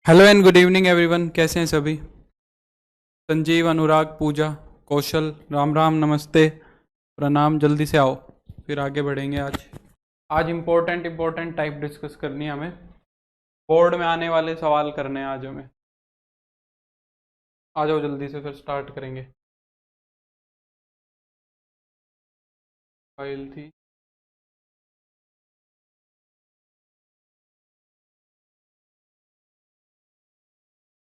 Hello and good evening everyone, कैसे हैं सभी। संजीव, अनुराग, पूजा, कौशल, राम राम, नमस्ते, प्रणाम। जल्दी से आओ, फिर आगे बढ़ेंगे। आज इम्पोर्टेंट टाइप डिस्कस करनी है हमें। बोर्ड में आने वाले सवाल करने हैं आज हमें। आ जाओ जल्दी से, फिर स्टार्ट करेंगे। फाइल थी,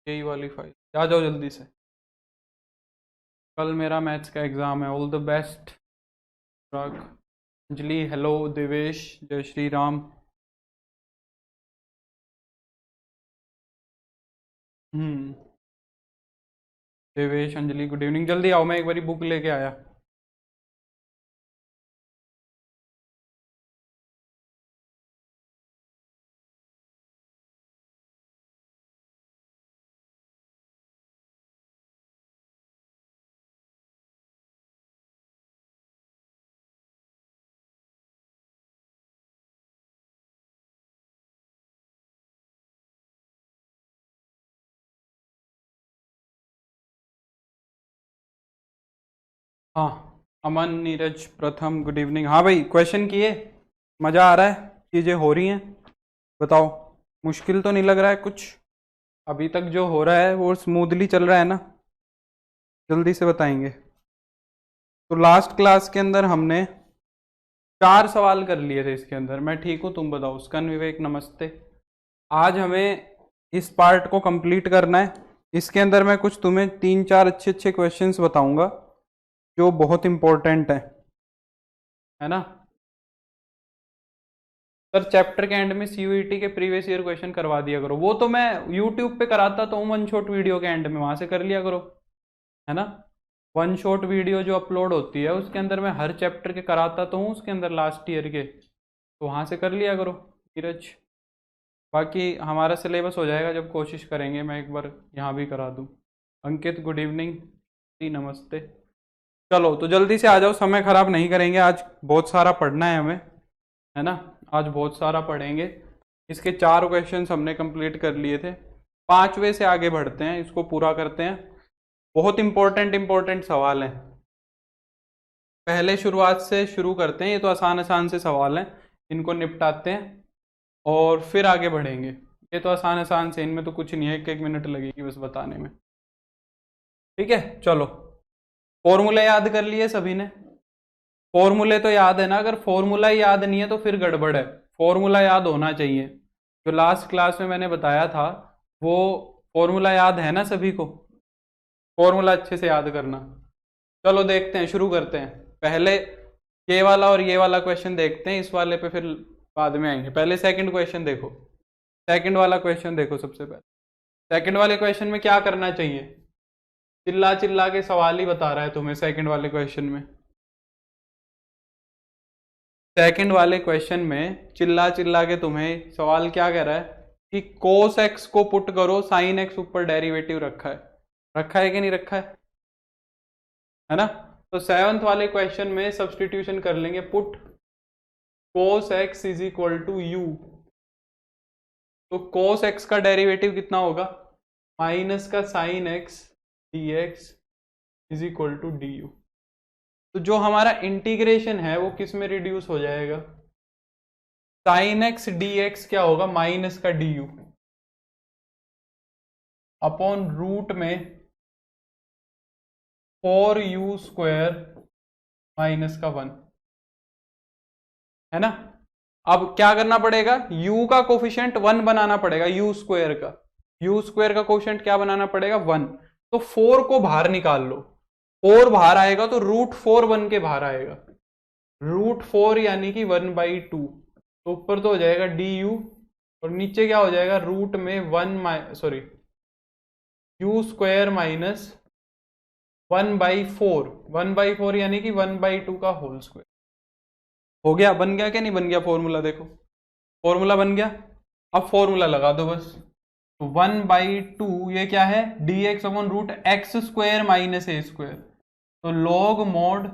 यही वाली फाइल। आ जाओ जल्दी से, कल मेरा मैथ्स का एग्ज़ाम है। All the best. Anurag, Anjali, hello, Devesh, जय श्री राम। हम्म देवेश, अंजलि, गुड इवनिंग। जल्दी आओ, मैं एक बारी बुक लेके आया। हाँ, अमन, नीरज, प्रथम, गुड इवनिंग। हाँ भाई, क्वेश्चन किए। मज़ा आ रहा है, चीज़ें हो रही हैं। बताओ, मुश्किल तो नहीं लग रहा है कुछ? अभी तक जो हो रहा है वो स्मूथली चल रहा है ना? जल्दी से बताएंगे। तो लास्ट क्लास के अंदर हमने 4 सवाल कर लिए थे इसके अंदर। मैं ठीक हूँ, तुम बताओ। स्कन विवेक, नमस्ते। आज हमें इस पार्ट को कंप्लीट करना है। इसके अंदर मैं कुछ तुम्हें 3-4 अच्छे अच्छे क्वेश्चंस बताऊंगा जो बहुत इंपॉर्टेंट है ना। सर, चैप्टर के एंड में सीयूईटी के प्रीवियस ईयर क्वेश्चन करवा दिया करो। वो तो मैं यूट्यूब पे कराता तो हूँ, वन शॉट वीडियो के एंड में, वहां से कर लिया करो, है ना। वन शॉट वीडियो जो अपलोड होती है उसके अंदर मैं हर चैप्टर के कराता तो हूँ, उसके अंदर लास्ट ईयर के, तो वहां से कर लिया करो नीरज। बाकी हमारा सिलेबस हो जाएगा जब कोशिश करेंगे मैं एक बार यहाँ भी करा दूँ। अंकित, गुड इवनिंग जी, नमस्ते। चलो तो जल्दी से आ जाओ, समय खराब नहीं करेंगे। आज बहुत सारा पढ़ना है हमें, है ना। आज बहुत सारा पढ़ेंगे। इसके 4 क्वेश्चंस हमने कंप्लीट कर लिए थे। 5वें से आगे बढ़ते हैं, इसको पूरा करते हैं। बहुत इंपॉर्टेंट सवाल हैं। पहले शुरुआत से शुरू करते हैं। ये तो आसान आसान से सवाल हैं, इनको निपटाते हैं और फिर आगे बढ़ेंगे। ये तो आसान आसान से, इनमें तो कुछ नहीं है, 1-1 मिनट लगेगी बस बताने में। ठीक है, चलो। फॉर्मूले याद कर लिए सभी ने? फॉर्मूले तो याद है ना? अगर फॉर्मूला ही याद नहीं है तो फिर गड़बड़ है। फॉर्मूला याद होना चाहिए। जो लास्ट क्लास में मैंने बताया था वो फॉर्मूला याद है ना सभी को? फॉर्मूला अच्छे से याद करना। चलो देखते हैं, शुरू करते हैं। पहले ये वाला और ये वाला क्वेश्चन देखते हैं, इस वाले पे फिर बाद में आएंगे। पहले सेकंड क्वेश्चन देखो। सेकंड वाला क्वेश्चन देखो सबसे पहले। सेकंड वाले क्वेश्चन में क्या करना चाहिए? चिल्ला चिल्ला के सवाल ही बता रहा है तुम्हें सेकंड वाले क्वेश्चन में। सेकंड वाले क्वेश्चन में चिल्ला चिल्ला के तुम्हें सवाल क्या कह रहा है कि कोस एक्स को पुट करो, साइन एक्स ऊपर डेरिवेटिव रखा है। रखा है कि नहीं रखा है ना? तो सेवंथ वाले क्वेश्चन में सब्सटीट्यूशन कर लेंगे। Put cos x is equal to u. तो कोस एक्स का डेरिवेटिव कितना होगा? माइनस का sine x d x is equal to d u. तो जो हमारा इंटीग्रेशन है वो किस में रिड्यूस हो जाएगा? साइन एक्स डी एक्स क्या होगा? माइनस का डी यू अपॉन रूट में 4u² माइनस का 1, है ना। अब क्या करना पड़ेगा? u का कोफिशिएंट 1 बनाना पड़ेगा। u² का कोफिशिएंट क्या बनाना पड़ेगा? 1। तो 4 को बाहर निकाल लो। 4 बाहर आएगा तो √4 बन के बाहर आएगा। √4 यानी कि 1/2। तो ऊपर तो हो जाएगा du और नीचे क्या हो जाएगा? रूट में 1 u² माइनस 1/4। 1/4 यानी कि 1/2 का होल स्क्वायर। हो गया? बन गया क्या नहीं बन गया फॉर्मूला? देखो, फॉर्मूला बन गया। अब फॉर्मूला लगा दो बस। तो 1/2 ये क्या है? D x upon √x² minus a²। तो log mod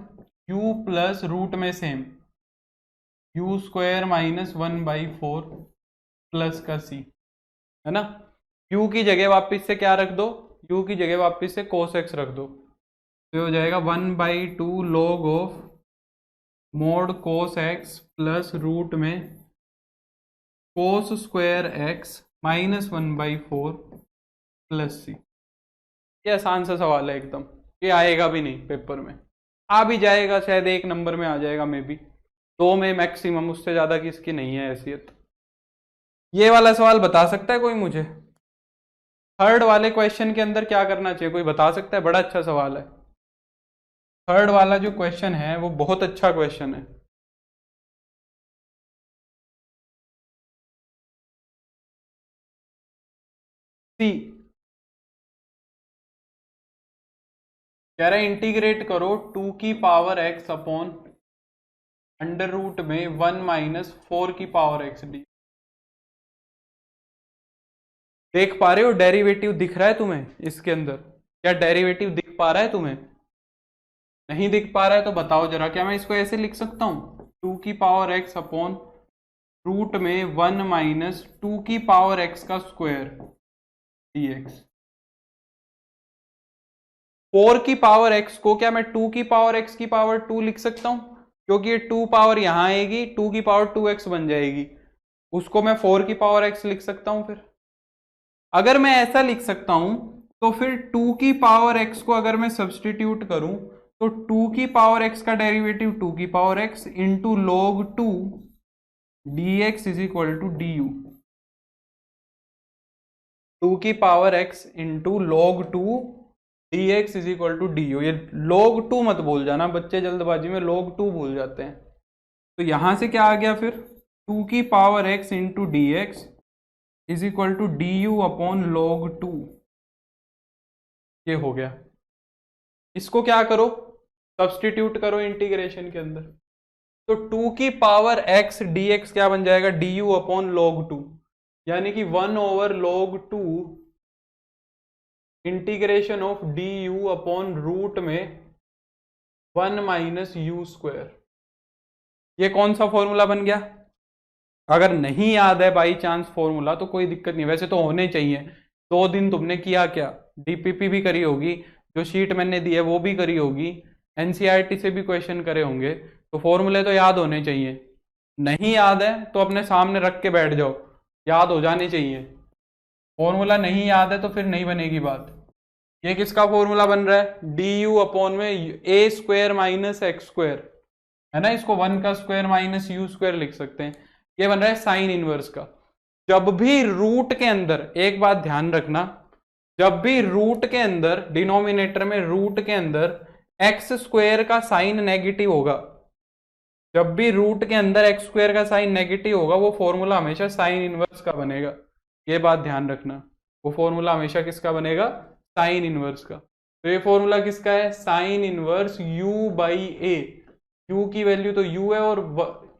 u plus root में सेम u² माइनस 1/4 प्लस का c, है ना। u की जगह वापस से क्या रख दो, u की जगह वापस से cos x रख दो, तो हो जाएगा 1/2 log of mod cos x plus root में cos square x minus 1/4 plus C. ये आसान सा सवाल है एकदम, ये आएगा भी नहीं पेपर में, आ भी जाएगा शायद 1 नंबर में आ जाएगा, मे बी 2 में मैक्सिमम, उससे ज्यादा किसकी नहीं है हैसियत। ये वाला सवाल बता सकता है कोई मुझे? थर्ड वाले क्वेश्चन के अंदर क्या करना चाहिए, कोई बता सकता है? बड़ा अच्छा सवाल है। थर्ड वाला जो क्वेश्चन है वो बहुत अच्छा क्वेश्चन है। सी कह रहा है इंटीग्रेट करो 2 की power x upon under root में 1 माइनस 4 की पावर x डी। देख पा रहे हो डेरिवेटिव दिख रहा है तुम्हें इसके अंदर? क्या डेरिवेटिव दिख पा रहा है तुम्हें? नहीं दिख पा रहा है तो बताओ जरा, क्या मैं इसको ऐसे लिख सकता हूं 2 की पावर x अपॉन रूट में 1 माइनस 2 की पावर x का स्क्वायर dx। 4 की पावर x को क्या मैं 2 की पावर x की पावर 2 लिख सकता हूं? क्योंकि ये 2 पावर यहां आएगी, 2 की पावर 2x बन जाएगी, उसको मैं 4 की पावर x लिख सकता हूं। फिर अगर मैं ऐसा लिख सकता हूं तो फिर 2 की पावर x को अगर मैं सब्सटीट्यूट करूं तो 2 की पावर x का डेरिवेटिव 2 की power x into log 2 dx is equal to du। 2 की power x into log 2 dx is equal to du। ये log 2 मत भूल जाना, बच्चे जल्दबाजी में log 2 भूल जाते हैं। तो यहां से क्या आ गया फिर 2 की power x into dx is equal to du upon log 2। ये हो गया। इसको क्या करो, सब्सटीट्यूट करो इंटीग्रेशन के अंदर, तो 2 की पावर x dx क्या बन जाएगा du अपॉन log 2, यानी कि 1 over log 2 integration of du upon root में 1 माइनस यू स्क्वायर। ये कौन सा फॉर्मूला बन गया? अगर नहीं याद है बाई चांस फॉर्मूला तो कोई दिक्कत नहीं, वैसे तो होने चाहिए। 2 दिन तुमने किया क्या, डीपीपी भी करी होगी, जो शीट मैंने दी है वो भी करी होगी, एनसीईआरटी से भी क्वेश्चन करे होंगे, तो फॉर्मूले तो याद होने चाहिए। नहीं याद है तो अपने सामने रख के बैठ जाओ, याद हो जाने चाहिए। फॉर्मूला नहीं याद है तो फिर नहीं बनेगी बात। ये किसका फॉर्मूला बन रहा है, डी यू अपॉन में a square minus x square, है ना, इसको 1 का स्क्वायर माइनस यू स्क्वायर लिख सकते हैं। ये बन रहा है साइन इनवर्स का। जब भी रूट के अंदर, एक बात ध्यान रखना, जब भी रूट के अंदर, डिनोमिनेटर में रूट के अंदर एक्स स्क्वायर का साइन नेगेटिव होगा, जब भी रूट के अंदर एक्स स्क्वायर का साइन नेगेटिव होगा, वो फॉर्मूला हमेशा साइन इनवर्स का बनेगा। ये बात ध्यान रखना, वो फॉर्मूला हमेशा किसका बनेगा, साइन इनवर्स का। तो ये फॉर्मूला किसका है, sign inverse u by A. u की वैल्यू तो u है और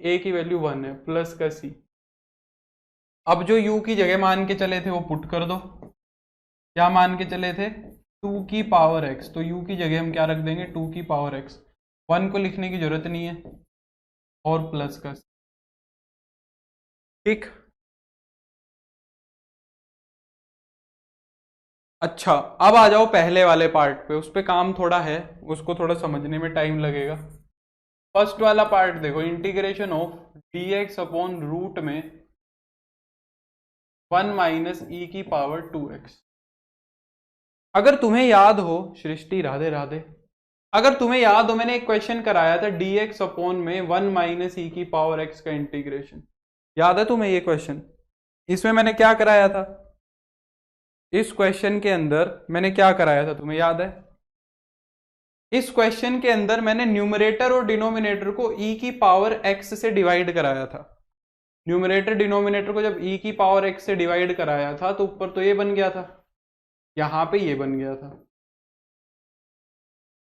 a की वैल्यू 1 है, प्लस का c। अब जो u की जगह मान के चले थे वो पुट कर दो। क्या मान के चले थे, 2 की पावर x, तो u की जगह हम क्या रख देंगे, 2 की पावर x। 1 को लिखने की जरूरत नहीं है, और प्लस का c। ठीक। अच्छा, अब आ जाओ पहले वाले पार्ट पे, उस पे काम थोड़ा है, उसको थोड़ा समझने में टाइम लगेगा। फर्स्ट वाला पार्ट देखो, integration of dx upon root में 1 माइनस ई की पावर 2x। अगर तुम्हें याद हो, सृष्टि राधे राधे, अगर तुम्हें याद हो मैंने एक क्वेश्चन कराया था dx अपॉन में 1 माइनस ई की पावर x का इंटीग्रेशन, याद है तुम्हें ये क्वेश्चन? इसमें मैंने क्या कराया था, इस क्वेश्चन के अंदर मैंने क्या कराया था तुम्हें याद है? इस क्वेश्चन के अंदर मैंने न्यूमरेटर और डिनोमिनेटर को e की पावर x से डिवाइड कराया था। न्यूमरेटर डिनोमिनेटर को जब e की पावर x से डिवाइड कराया था तो ऊपर तो ये बन गया था, यहां पे ये बन गया था,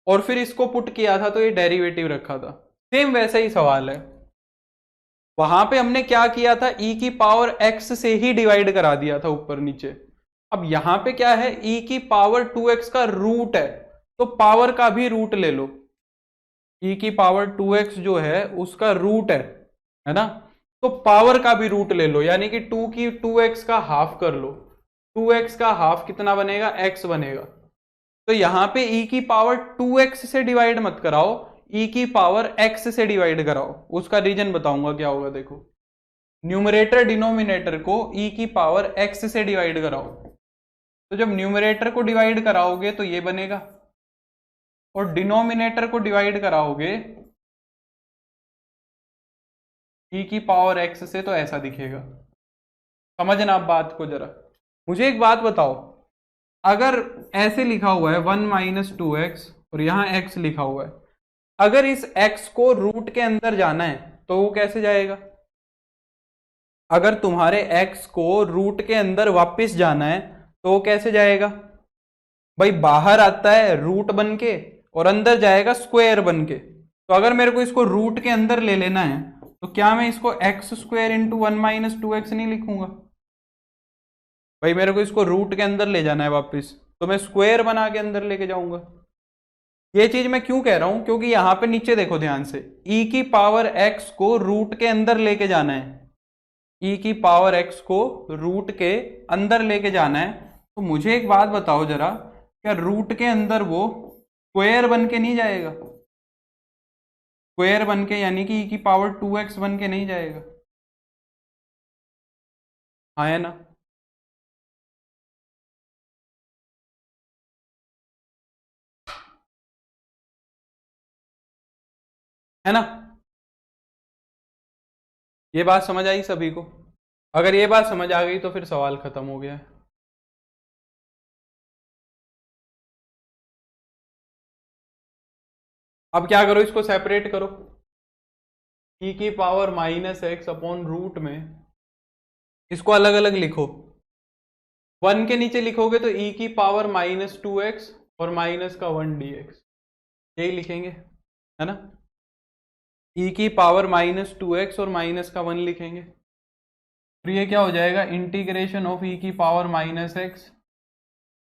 और फिर इसको पुट किया था तो ये डेरिवेटिव रखा था। सेम वैसा ही सवाल है, वहां पे हमने क्या किया था, e की पावर x से ही डिवाइड करा दिया था ऊपर नीचे। अब यहां पे क्या है, e की पावर 2x का रूट है, तो पावर का भी रूट ले लो। e की पावर 2x जो है उसका रूट है ना, तो पावर का भी रूट ले लो, यानी कि 2 की 2x का हाफ कर लो। 2x का हाफ कितना बनेगा, x बनेगा। तो यहां पे e की पावर 2x से डिवाइड मत कराओ, e की पावर x से डिवाइड कराओ। उसका रीजन बताऊंगा क्या होगा। देखो, न्यूमरेटर डिनोमिनेटर को e की पावर x से डिवाइड कराओ, तो जब न्यूमरेटर को डिवाइड कराओगे तो ये बनेगा, और डिनोमिनेटर को डिवाइड कराओगे e की पावर x से तो ऐसा दिखेगा। समझना आप बात को जरा। मुझे एक बात बताओ, अगर ऐसे लिखा हुआ है 1 माइनस 2x और यहां x लिखा हुआ है, अगर इस x को रूट के अंदर जाना है तो वो कैसे जाएगा? अगर तुम्हारे x को रूट के अंदर वापस जाना है तो वो कैसे जाएगा? भाई बाहर आता है रूट बन के और अंदर जाएगा स्क्वायर बन के। तो अगर मेरे को इसको रूट के अंदर ले लेना है तो क्या मैं इसको x square into 1 minus 2x नहीं लिखूंगा? भाई मेरे को इसको रूट के अंदर ले जाना है वापस, तो मैं स्क्वायर बना के अंदर लेके जाऊंगा। ये चीज मैं क्यों कह रहा हूं, क्योंकि यहां पे नीचे देखो ध्यान से, e की पावर x को रूट के अंदर लेके जाना है, e की पावर x को रूट के अंदर लेके जाना है। तो मुझे एक बात बताओ जरा, क्या रूट के अंदर वो स्क्वायर बन के नहीं जाएगा? स्क्वायर बन के यानी कि e की पावर 2x बन के नहीं जाएगा? हाँ है ना? है ना? ये बात समझ आई सभी को? अगर ये बात समझ आ गई तो फिर सवाल खत्म हो गया है। अब क्या करो, इसको सेपरेट करो, e की power minus x upon root में इसको अलग अलग लिखो। 1 के नीचे लिखोगे तो e की पावर माइनस 2x और माइनस का 1 dx, यही लिखेंगे, है ना? e की पावर माइनस 2x और माइनस का 1 लिखेंगे, तो ये क्या हो जाएगा, इंटीग्रेशन ऑफ e की power minus x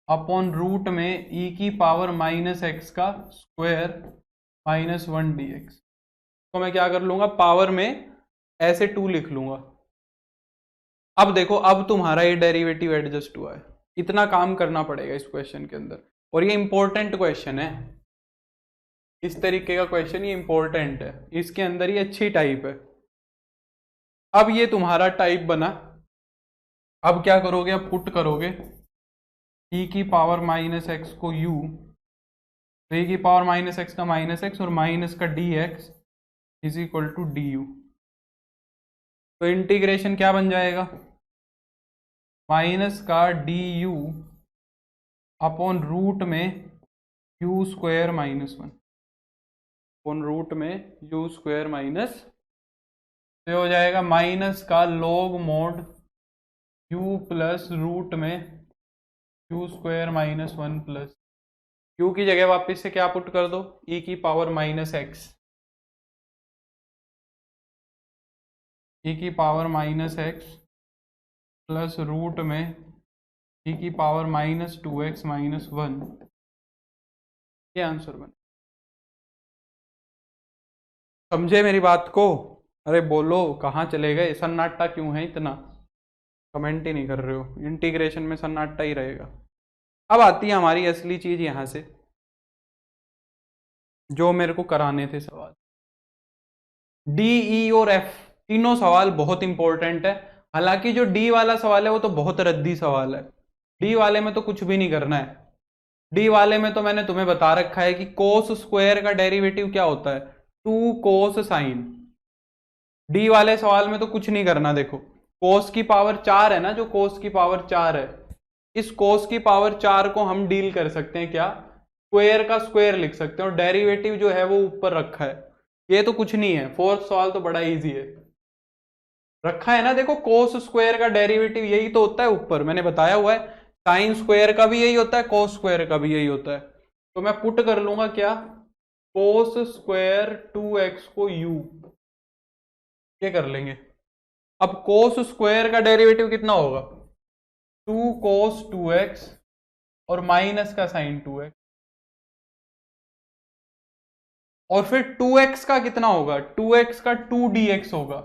upon root में e की पावर माइनस एक्स का स्क्वायर माइनस 1 dx। तो मैं क्या कर लूंगा, पावर में ऐसे 2 लिख लूंगा। अब देखो, अब तुम्हारा ये डेरिवेटिव एडजस्ट हुआ है। इतना काम करना पड़ेगा इस क्वेश्चन के अंदर, और ये इंपॉर्टेंट क्वेश्चन है। इस तरीके का क्वेश्चन ये इंपॉर्टेंट है, इसके अंदर ये अच्छी टाइप है। अब ये तुम्हारा टाइप बना, अब क्या करोगे, अब पुट करोगे e की पावर माइनस एक्स को u, तो e की पावर माइनस एक्स का माइनस एक्स और माइनस का dx is equal to du। तो इंटीग्रेशन क्या बन जाएगा, माइनस का du अपॉन रूट में u square minus 1, upon root में u स्क्वायर माइनस, तो हो जाएगा माइनस का log mod u plus root में u square minus 1 plus u की जगह वापस से क्या पुट कर दो, e की पावर माइनस एक्स, e की power minus x plus root में e की पावर माइनस 2x माइनस 1, ये आंसर बने। समझे मेरी बात को? अरे बोलो, कहाँ चले गए, सन्नाटा क्यों है इतना? कमेंट ही नहीं कर रहे हो, इंटीग्रेशन में सन्नाटा ही रहेगा। अब आती है हमारी असली चीज यहां से, जो मेरे को कराने थे सवाल। डी, ई और एफ तीनों सवाल बहुत इंपॉर्टेंट है। हालांकि जो डी वाला सवाल है वो तो बहुत रद्दी सवाल है, डी वाले में तो कुछ भी नहीं करना है। डी वाले में तो मैंने तुम्हें बता रखा है कि कोस स्क्वायर का डेरिवेटिव क्या होता है, 2 कोस साइन। डी वाले सवाल में तो कुछ नहीं करना। देखो, कोस की पावर 4 है ना, जो कोस की पावर 4 है, इस कोस की पावर 4 को हम डील कर सकते हैं क्या, स्क्वायर का स्क्वायर लिख सकते हैं, और डेरिवेटिव जो है वो ऊपर रखा है। ये तो कुछ नहीं है, फोर्थ सवाल तो बड़ा इजी है, रखा है ना। देखो, कोस स्क्वायर का डेरिवेटिव यही तो होता है ऊपर, मैंने बताया हुआ है। साइन स्क्वायर का भी यही होता है, कोस स्क्वायर का भी यही होता है। तो मैं पुट कर लूंगा क्या, कोस स्क्वायर 2x को u, ये कर लेंगे। अब कोस स्क्वायर का डेरिवेटिव कितना होगा, 2 कोस 2x और माइनस का साइन 2x, और फिर 2x का कितना होगा, 2x का 2dx होगा,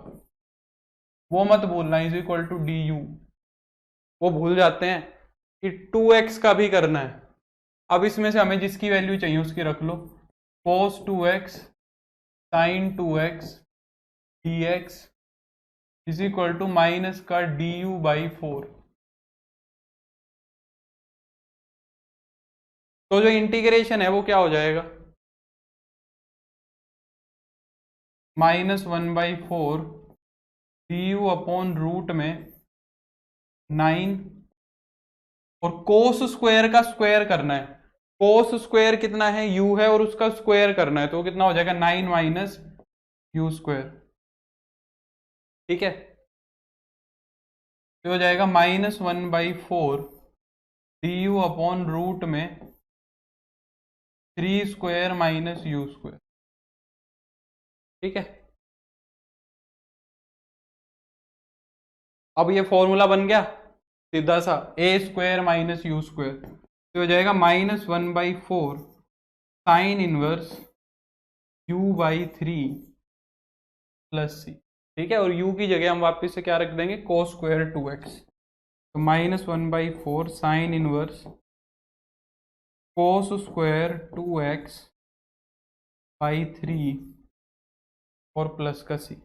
वो मत भूलना, is equal to d u, वो भूल जाते हैं। कि 2x का भी करना है। अब इसमें से हमें जिसकी वैल्यू चाहिए उसकी रख लो। cos 2x sin 2x dx is equal to minus का du/4। तो जो इंटीग्रेशन है वो क्या हो जाएगा, -1/4 du अपॉन रूट में 9, और कोस स्क्वायर का स्क्वायर करना है। कोस स्क्वायर कितना है, u है, और उसका स्क्वायर करना है, तो कितना हो जाएगा 9 माइनस यू स्क्वायर। ठीक है, तो हो जाएगा -1/4 du अपॉन रूट में 3 स्क्वायर माइनस यू स्क्वायर। ठीक है, अब ये फॉर्मूला बन गया सीधा सा, ए स्क्वायर माइनस यू स्क्वायर, तो हो जाएगा -1/4 साइन इनवर्स u/3 प्लस सी। ठीक है, और u की जगह हम वापस से क्या रख देंगे, cos स्क्वायर 2x, तो -1/4 sine inverse cos square 2x by 3 और प्लस का सी।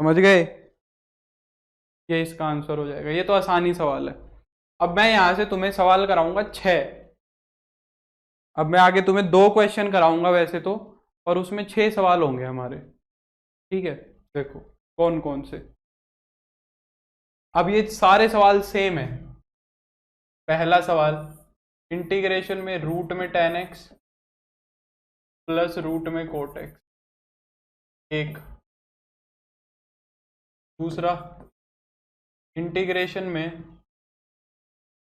समझ गए, ये इसका आंसर हो जाएगा। ये तो आसानी सवाल है। अब मैं यहां से तुम्हें सवाल कराऊंगा 6। अब मैं आगे तुम्हें 2 क्वेश्चन कराऊंगा वैसे तो, और उसमें 6 सवाल होंगे हमारे। ठीक है, देखो कौन कौन से। अब ये सारे सवाल सेम है। पहला सवाल, इंटीग्रेशन में रूट में tan x प्लस रूट में cot x, एक। दूसरा, इंटीग्रेशन में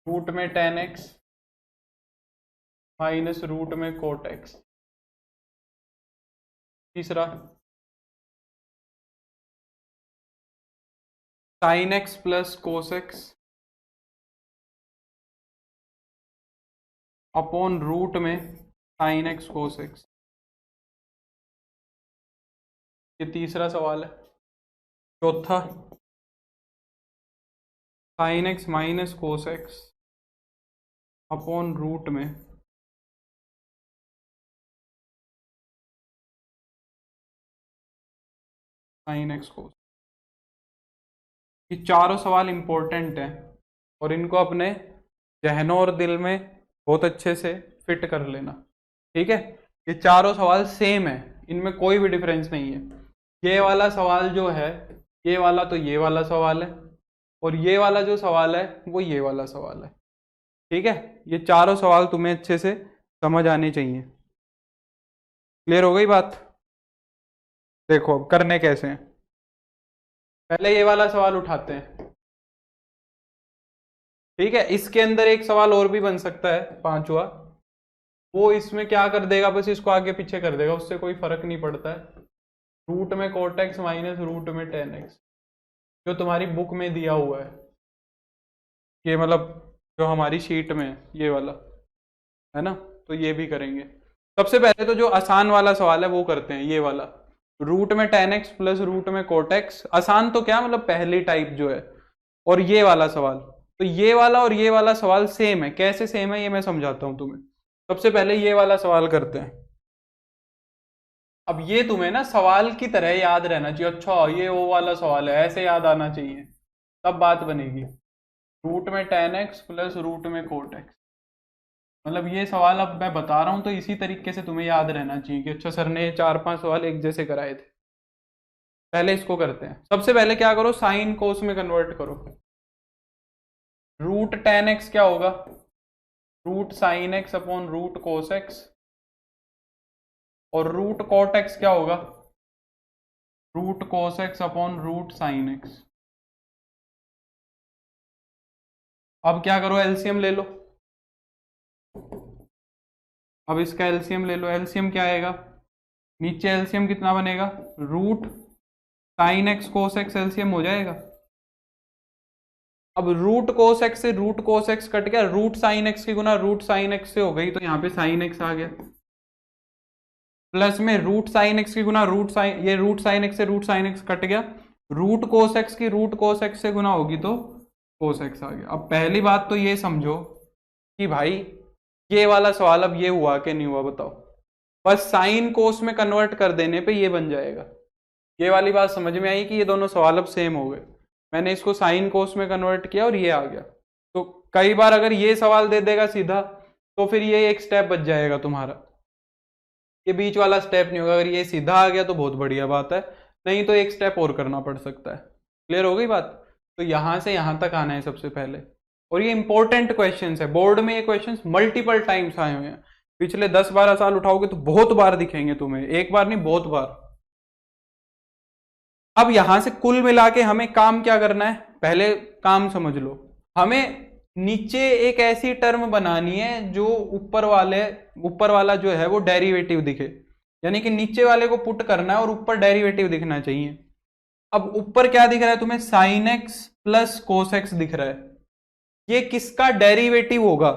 रूट में tan x माइनस रूट में cot x। तीसरा, sin x plus cos x upon root में sin x cos x। ये तीसरा सवाल है। चौथा, sin x minus cos x upon root में sin x cos। ये चारों सवाल इंपॉर्टेंट हैं और इनको अपने जहनों और दिल में बहुत अच्छे से फिट कर लेना। ठीक है, ये चारों सवाल सेम है, इनमें कोई भी डिफरेंस नहीं है। ये वाला सवाल जो है, ये वाला तो ये वाला सवाल है, और ये वाला जो सवाल है वो ये वाला सवाल है। ठीक है, ये चारों सवाल तुम्हें अच्छे से समझ आने चाहिए। क्लियर हो गई बात। देखो अब करने कैसे हैं। पहले ये वाला सवाल उठाते हैं। ठीक है, इसके अंदर एक सवाल और भी बन सकता है, पांचवा। वो इसमें क्या कर देगा, बस इसको आगे पीछे कर देगा, उससे कोई फर्क नहीं पड़ता है। रूट में cot x माइनस रूट में tan x, जो तुम्हारी बुक में दिया हुआ है, ये मतलब जो हमारी शीट में है, ये वाला है ना, तो ये भी करेंगे। सबसे पहले तो जो आसान वाला सवाल है वो करते हैं, ये वाला, रूट में tan x प्लस रूट में cot x। आसान तो क्या मतलब पहली टाइप जो है, और ये वाला सवाल, तो ये वाला और ये वाला सवाल सेम है। कैसे सेम है ये मैं समझाता हूं तुम्हें। सबसे पहले ये वाला सवाल करते हैं। अब ये तुम्हें ना सवाल की तरह याद रहना चाहिए। अच्छा ये वो वाला सवाल है, ऐसे याद आना चाहिए, तब बात बनेगी। रूट में tan x प्लस रूट में cot x, मतलब ये सवाल अब मैं बता रहा हूं तो इसी तरीके से तुम्हें याद रहना चाहिए कि अच्छा सर ने 4-5 सवाल एक जैसे कराए थे। पहले इसको करते हैं। सबसे पहले क्या करो, साइन कोस में कन्वर्ट करो। रूट tan x क्या होगा, root sine x upon root cos x, और रूट cot x क्या होगा, root cos x upon root sine x। अब क्या करो, एलसीएम ले लो। अब इसका एलसीएम ले लो। एलसीएम क्या आएगा, नीचे एलसीएम कितना बनेगा, root sine x cos x LCM हो जाएगा। अब रूट कोस एक्स से रूट कोस एक्स कट गया, रूट साइन एक्स की गुना रूट साइन एक्स से हो गई, तो यहाँ पे साइन एक्स आ गया। प्लस में रूट साइन एक्स की गुना रूट साइन, ये रूट साइन एक्स से रूट साइन एक्स कट गया, रूट कोस एक्स की रूट कोस एक्स से गुना होगी तो कोस एक्स आ गया। अब पहली बात तो ये समझो कि भाई ये वाला सवाल अब ये हुआ कि नहीं हुआ बताओ। बस साइन कोस में कन्वर्ट कर देने पे ये बन जाएगा। ये वाली बात समझ में आई कि ये दोनों सवाल अब सेम हो गए। मैंने इसको साइन कोस में कन्वर्ट किया और ये आ गया। तो कई बार अगर ये सवाल दे देगा सीधा तो फिर ये एक स्टेप बच जाएगा तुम्हारा, ये बीच वाला स्टेप नहीं होगा। अगर ये सीधा आ गया तो बहुत बढ़िया बात है, नहीं तो एक स्टेप और करना पड़ सकता है। क्लियर हो गई बात? तो यहां से यहां तक आना है सबसे पहले। और ये इंपॉर्टेंट क्वेश्चंस है, बोर्ड में ये क्वेश्चंस मल्टीपल टाइम्स आए हुए हैं। पिछले 10-12 साल उठाओगे तो बहुत बार दिखेंगे तुम्हें, एक बार नहीं बहुत बार। अब यहां से कुल मिला के हमें काम क्या करना है, पहले काम समझ लो। हमें नीचे एक ऐसी टर्म बनानी है जो ऊपर वाला जो है वो डेरिवेटिव दिखे, यानी कि नीचे वाले को पुट करना है और ऊपर डेरिवेटिव दिखना चाहिए। अब ऊपर क्या दिख रहा है तुम्हें, sign x plus cos x दिख रहा है। ये किसका डेरिवेटिव होगा,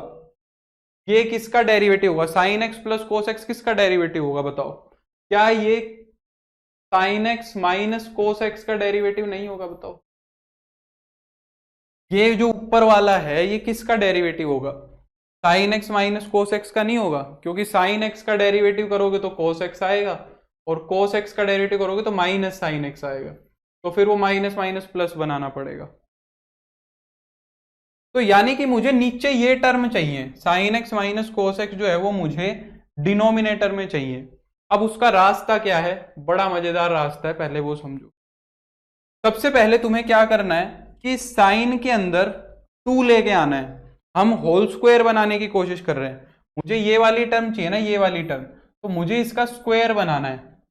ये किसका डेरिवेटिव होगा, sign x plus cos x किसका डेरिवेटिव होगा बताओ। क्या ये sign x minus cos x का डेरिवेटिव नहीं होगा बताओ। ये जो ऊपर वाला है ये किसका डेरिवेटिव होगा, sign x minus cos x का नहीं होगा, क्योंकि साइन एक्स का डेरिवेटिव करोगे तो कोस एक्स आएगा और कोस एक्स का डेरिवेटिव करोगे तो माइनस साइन एक्स आएगा। तो फिर वो माइनस माइनस प्लस बनाना पड़ेगा। तो यानी कि मुझे नीचे ये टर्म चाहिए, sign x minus cos x जो है वो मुझे डिनोमिनेटर में चाहिए। अब उसका रास्ता क्या है, बड़ा मजेदार रास्ता है, पहले वो समझो। सबसे पहले तुम्हें क्या करना है कि साइन के अंदर 2 लेके आना है। हम होल स्क्वायर बनाने की कोशिश कर रहे हैं, मुझे ये वाली टर्म चाहिए ना, ये वाली टर्म, तो मुझे इसका स्क्वायर बनाना है।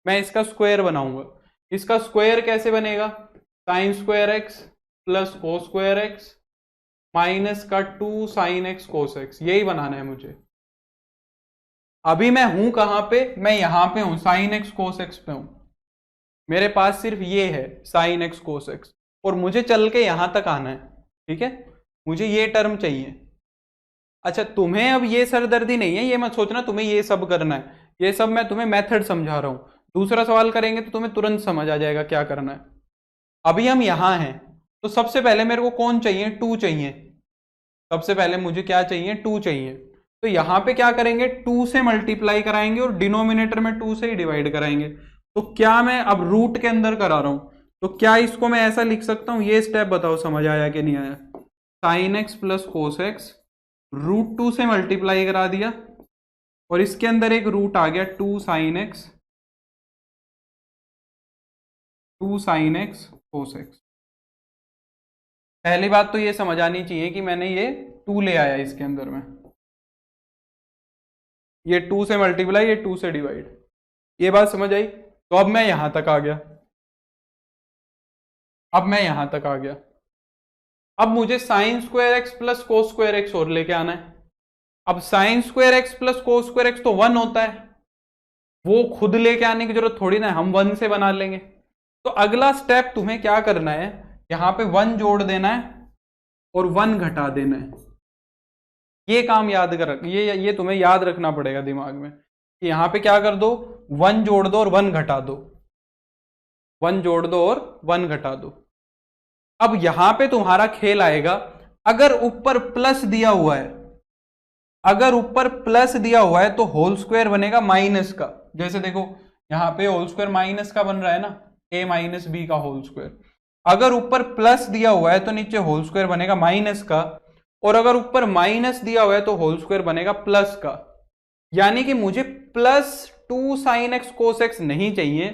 मैं इसका स्क्वायर बनाऊंगा। इसका स्क्वायर कैसे बनेगा, sign square x plus cos square x minus का 2 साइन एक्स कोस एक्स, यही बनाना है मुझे। अभी मैं हूं कहां पे, मैं यहां पे हूं, साइन एक्स कोस एक्स पे हूं। मेरे पास सिर्फ ये है साइन एक्स कोस एक्स और मुझे चल के यहां तक आना है। ठीक है, मुझे ये टर्म चाहिए। अच्छा, तुम्हें अब ये सरदर्दी नहीं है, ये मत सोचना तुम्हें ये सब करना है, ये सब मैं तुम्हें मेथड समझा रहा हूं। दूसरा सवाल करेंगे तो तुम्हें तुरंत समझ आ जाएगा क्या करना है। अभी हम यहां हैं तो सबसे पहले मेरे को कौन चाहिए, 2 चाहिए। सबसे पहले मुझे क्या चाहिए, 2 चाहिए। तो यहां पे क्या करेंगे, 2 से मल्टीप्लाई कराएंगे और डिनोमिनेटर में 2 से ही डिवाइड कराएंगे। तो क्या मैं अब रूट के अंदर करा रहा हूं, तो क्या इसको मैं ऐसा लिख सकता हूं, ये स्टेप बताओ समझ आया कि नहीं आया। Sine x plus cos x root 2 से मल्टीप्लाई करा दिया और इसके अंदर एक रूट आ गया 2 साइन एक्स कोस एक्स। पहली बात तो ये समझ आनी चाहिए कि मैंने ये 2 ले आया इसके अंदर में, ये 2 से मल्टीप्लाई, ये 2 से डिवाइड, ये बात समझ आई। तो अब मैं यहां तक आ गया, अब मैं यहां तक आ गया। अब मुझे sign square x plus cos square x और लेके आना है। अब sign square x plus cos square x तो 1 होता है, वो खुद लेके आने की जरूरत थोड़ी ना है, हम 1 से बना लेंगे। तो अगला स्टेप तुम्हें क्या करना है, यहां पे 1 जोड़ देना है और 1 घटा देना है। ये काम याद कर, ये तुम्हें याद रखना पड़ेगा दिमाग में कि यहां पे क्या कर दो, 1 जोड़ दो और 1 घटा दो, 1 जोड़ दो और 1 घटा दो। अब यहां पे तुम्हारा खेल आएगा, अगर ऊपर प्लस दिया हुआ है, अगर ऊपर प्लस दिया हुआ है तो होल स्क्वायर बनेगा माइनस का। जैसे देखो यहां पे होल स्क्वायर माइनस का बन रहा है ना, a माइनस बी का होल स्क्वायर। अगर ऊपर प्लस दिया हुआ है तो नीचे होल स्क्वायर बनेगा माइनस का, और अगर ऊपर माइनस दिया हुआ है तो होल स्क्वायर बनेगा प्लस का। यानी कि मुझे plus 2 sign x cos x नहीं चाहिए,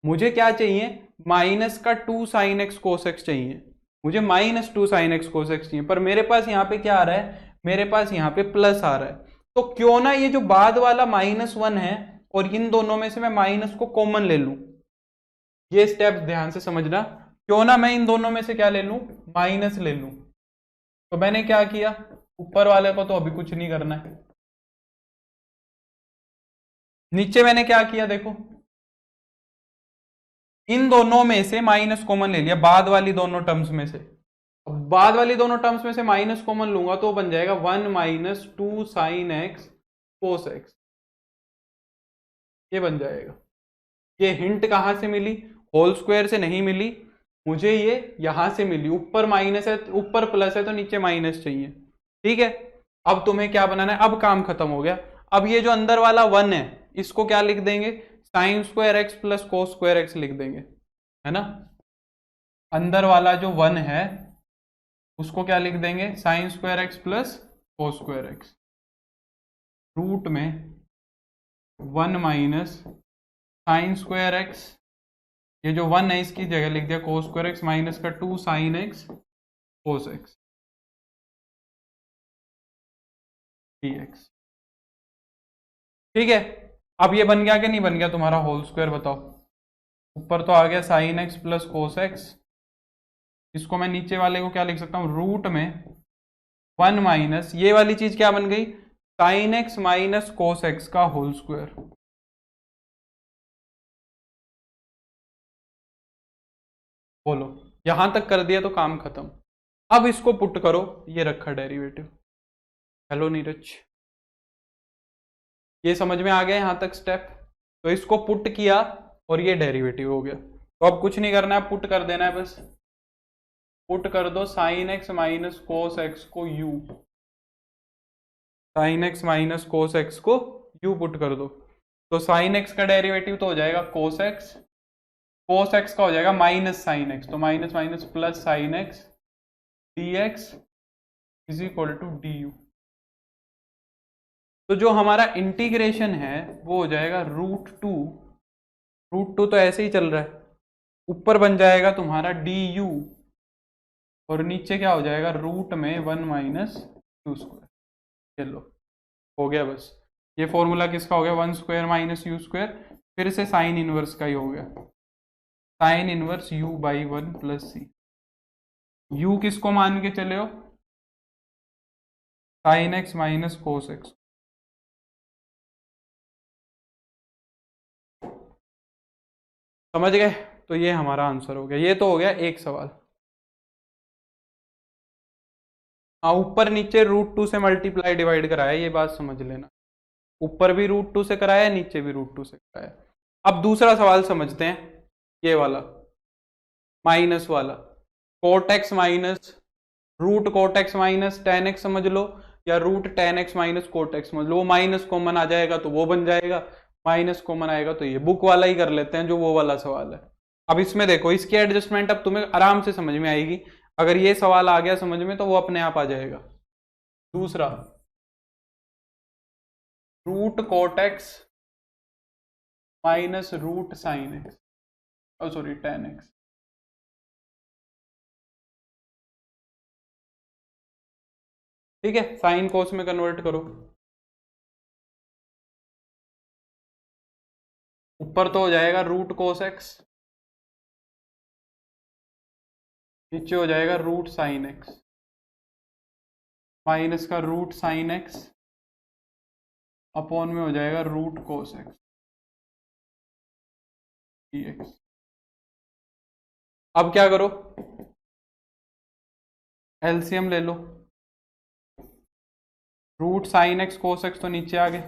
मुझे क्या चाहिए, माइनस का 2 साइन एक्स कोस एक्स चाहिए। मुझे minus 2 sign x cos x चाहिए, पर मेरे पास यहाँ पे क्या आ रहा है, मेरे पास यहाँ पे प्लस आ रहा है। तो क्यों ना ये जो बाद वाला -1 है और इन दोनों में से मैं माइनस को कॉमन ले लूं। ये स्टेप ध्यान से समझना, क्यों ना मैं इन दोनों में से क्या ले लूं, माइनस ले लूं। तो मैंने क्या किया, ऊपर वाले को तो अभी कुछ नहीं करना है, नीचे मैंने क्या किया देखो, इन दोनों में से माइनस कॉमन ले लिया, बाद वाली दोनों टर्म्स में से। अब बाद वाली दोनों टर्म्स में से माइनस कॉमन लूंगा तो बन जाएगा 1 minus 2 sign x cos x, ये बन जाएगा। ये हिंट कहां से मिली, होल स्क्वायर से नहीं मिली, मुझे ये यहां से मिली, ऊपर माइनस है, ऊपर प्लस है तो नीचे माइनस चाहिए। ठीक है, अब तुम्हें क्या बनाना है, अब काम खत्म हो गया। अब ये जो अंदर वाला 1 है इसको क्या लिख देंगे, sine square x plus cos square x लिख देंगे, है ना। अंदर वाला जो 1 है उसको क्या लिख देंगे, sine square x plus cos square x, root में 1 माइनस साइन स्क्वायर एक्स, ये जो 1 है इसकी जगह लिख दिया कोस स्क्वायर एक्स माइनस का 2 sign x cos x dx। ठीक है, अब ये बन गया कि नहीं बन गया तुम्हारा होल स्क्वायर, बताओ। ऊपर तो आ गया sign x plus cos x, इसको मैं नीचे वाले को क्या लिख सकता हूं, रूट में 1 माइनस ये वाली चीज क्या बन गई, sign x minus cos x का होल स्क्वायर। बोलो, यहां तक कर दिया तो काम खत्म। अब इसको पुट करो, ये रखा डेरिवेटिव। हेलो नीरज, ये समझ में आ गया यहां तक स्टेप। तो इसको पुट किया और ये डेरिवेटिव हो गया। तो अब कुछ नहीं करना है, पुट कर देना है बस। पुट कर दो sine x minus cos x को u, sine x minus cos x को यू पुट कर दो। तो साइन एक्स का डेरिवेटिव तो हो जाएगा कोस एक्स, कोस एक्स का हो जाएगा माइनस साइन एक्स, तो minus minus plus sine x d x is equal to d u. तो जो हमारा इंटीग्रेशन है वो हो जाएगा रूट टू तो ऐसे ही चल रहा है, ऊपर बन जाएगा तुम्हारा डी यू और नीचे क्या हो जाएगा, रूट में 1 माइनस यू स्क्वायर। चलो हो गया बस। ये फॉर्मूला किसका हो गया, 1 स्क्वायर माइनस यू स्क्वायर, फिर से साइन इनवर्स का ही हो गया, sine inverse u by 1 plus C. U किसको मान के चले हो, sine x minus cos x. समझ गए, तो ये हमारा आंसर हो गया। ये तो हो गया एक सवाल। हाँ, ऊपर नीचे रूट 2 से मल्टीप्लाई डिवाइड कराया, ये बात समझ लेना। ऊपर भी रूट 2 से कराया, नीचे भी रूट 2 से कराया। अब दूसरा सवाल समझते हैं, ये वाला माइनस वाला, cot x minus root cot x minus tan x समझ लो, या root tan x minus cot x समझ लो। वो माइनस कॉमन आ जाएगा तो वो बन जाएगा, माइनस कॉमन आएगा तो ये। बुक वाला ही कर लेते हैं जो वो वाला सवाल है। अब इसमें देखो, इसकी एडजस्टमेंट अब तुम्हें आराम से समझ में आएगी। अगर ये सवाल आ गया समझ में तो वो अपने आप आ जाएगा। दूसरा, root cot x minus root sine x, sorry tan x. ठीक है, साइन कोस में कन्वर्ट करो। ऊपर तो हो जाएगा रूट कोस एक्स, नीचे हो जाएगा रूट साइन एक्स, माइनस का रूट साइन एक्स अपॉन में हो जाएगा रूट कोस एक्स dx। अब क्या करो, एलसीएम ले लो। Root sine x cos x तो नीचे आ गए,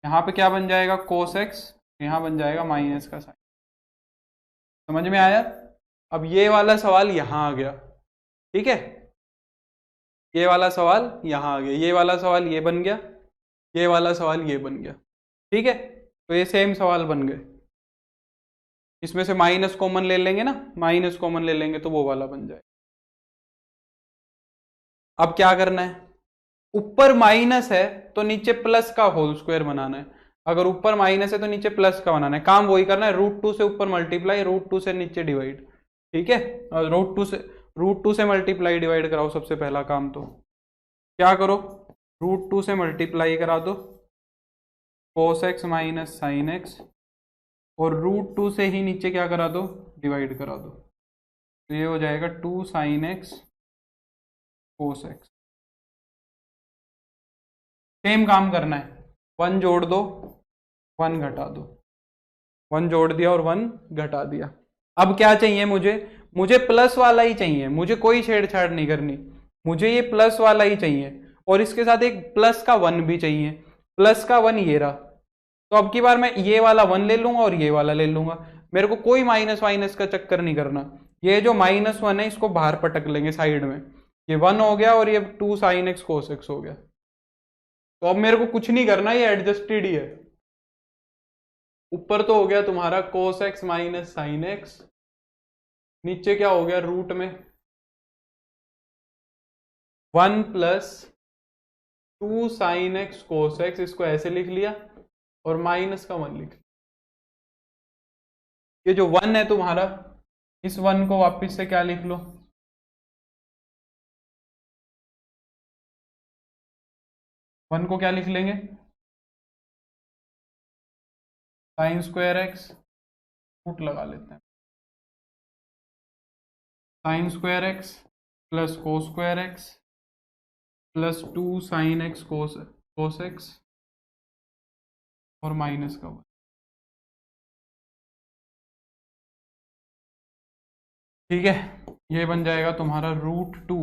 यहाँ पे क्या बन जाएगा कोस एक्स, यहाँ बन जाएगा माइनस का साइन। समझ में आया। अब ये वाला सवाल यहाँ आ गया, ठीक है, ये वाला सवाल यहाँ आ गया, ये वाला सवाल ये बन गया, ये वाला सवाल ये बन गया। ठीक है, तो ये सेम सवाल बन गए। इसमें से माइनस कॉमन ले लेंगे ना, माइनस कॉमन ले लेंगे तो वो वाला बन जाए। अब क्या करना है, ऊपर माइनस है तो नीचे प्लस का होल स्क्वायर बनाना है। अगर ऊपर माइनस है तो नीचे प्लस का बनाना है। काम वही करना है, रूट 2 से ऊपर मल्टीप्लाई, रूट 2 से नीचे डिवाइड। ठीक है, रूट टू से मल्टीप्लाई डिवाइड कराओ सबसे पहला काम। तो क्या करो, रूट 2 से मल्टीप्लाई करा दो cos x minus sine x, और रूट 2 से ही नीचे क्या करा दो, डिवाइड करा दो। तो ये हो जाएगा 2 sign x cos x. Same काम करना है, 1 जोड़ दो 1 घटा दो, 1 जोड़ दिया और 1 घटा दिया। अब क्या चाहिए मुझे प्लस वाला ही चाहिए, मुझे कोई छेड़छाड़ नहीं करनी, मुझे ये प्लस वाला ही चाहिए। और इसके साथ एक प्लस का 1 भी चाहिए, प्लस का 1 ये रहा। तो अब की बार मैं ये वाला 1 ले लूंगा और ये वाला ले लूंगा, मेरे को कोई माइनस वाइनस का चक्कर नहीं करना। ये जो -1 है इसको बाहर पटक लेंगे साइड में, ये 1 हो गया और ये 2 sin x cos x हो गया। तो अब मेरे को कुछ नहीं करना, ये एडजस्टेड ही है। ऊपर तो हो गया तुम्हारा cos x minus sine x, नीचे क्या हो गया रूट में 1 plus 2 sin x cos x, इसको ऐसे लिख लिया और माइनस का 1 लिख लिया। ये जो 1 है तुम्हारा, इस 1 को वापस से क्या लिख लो, 1 को क्या लिख लेंगे साइन स्क्वायर एक्स, रूट लगा लेते हैं, sign square x plus cos square x plus 2 sin x cos x और माइनस का 1। ठीक है, ये बन जाएगा तुम्हारा √2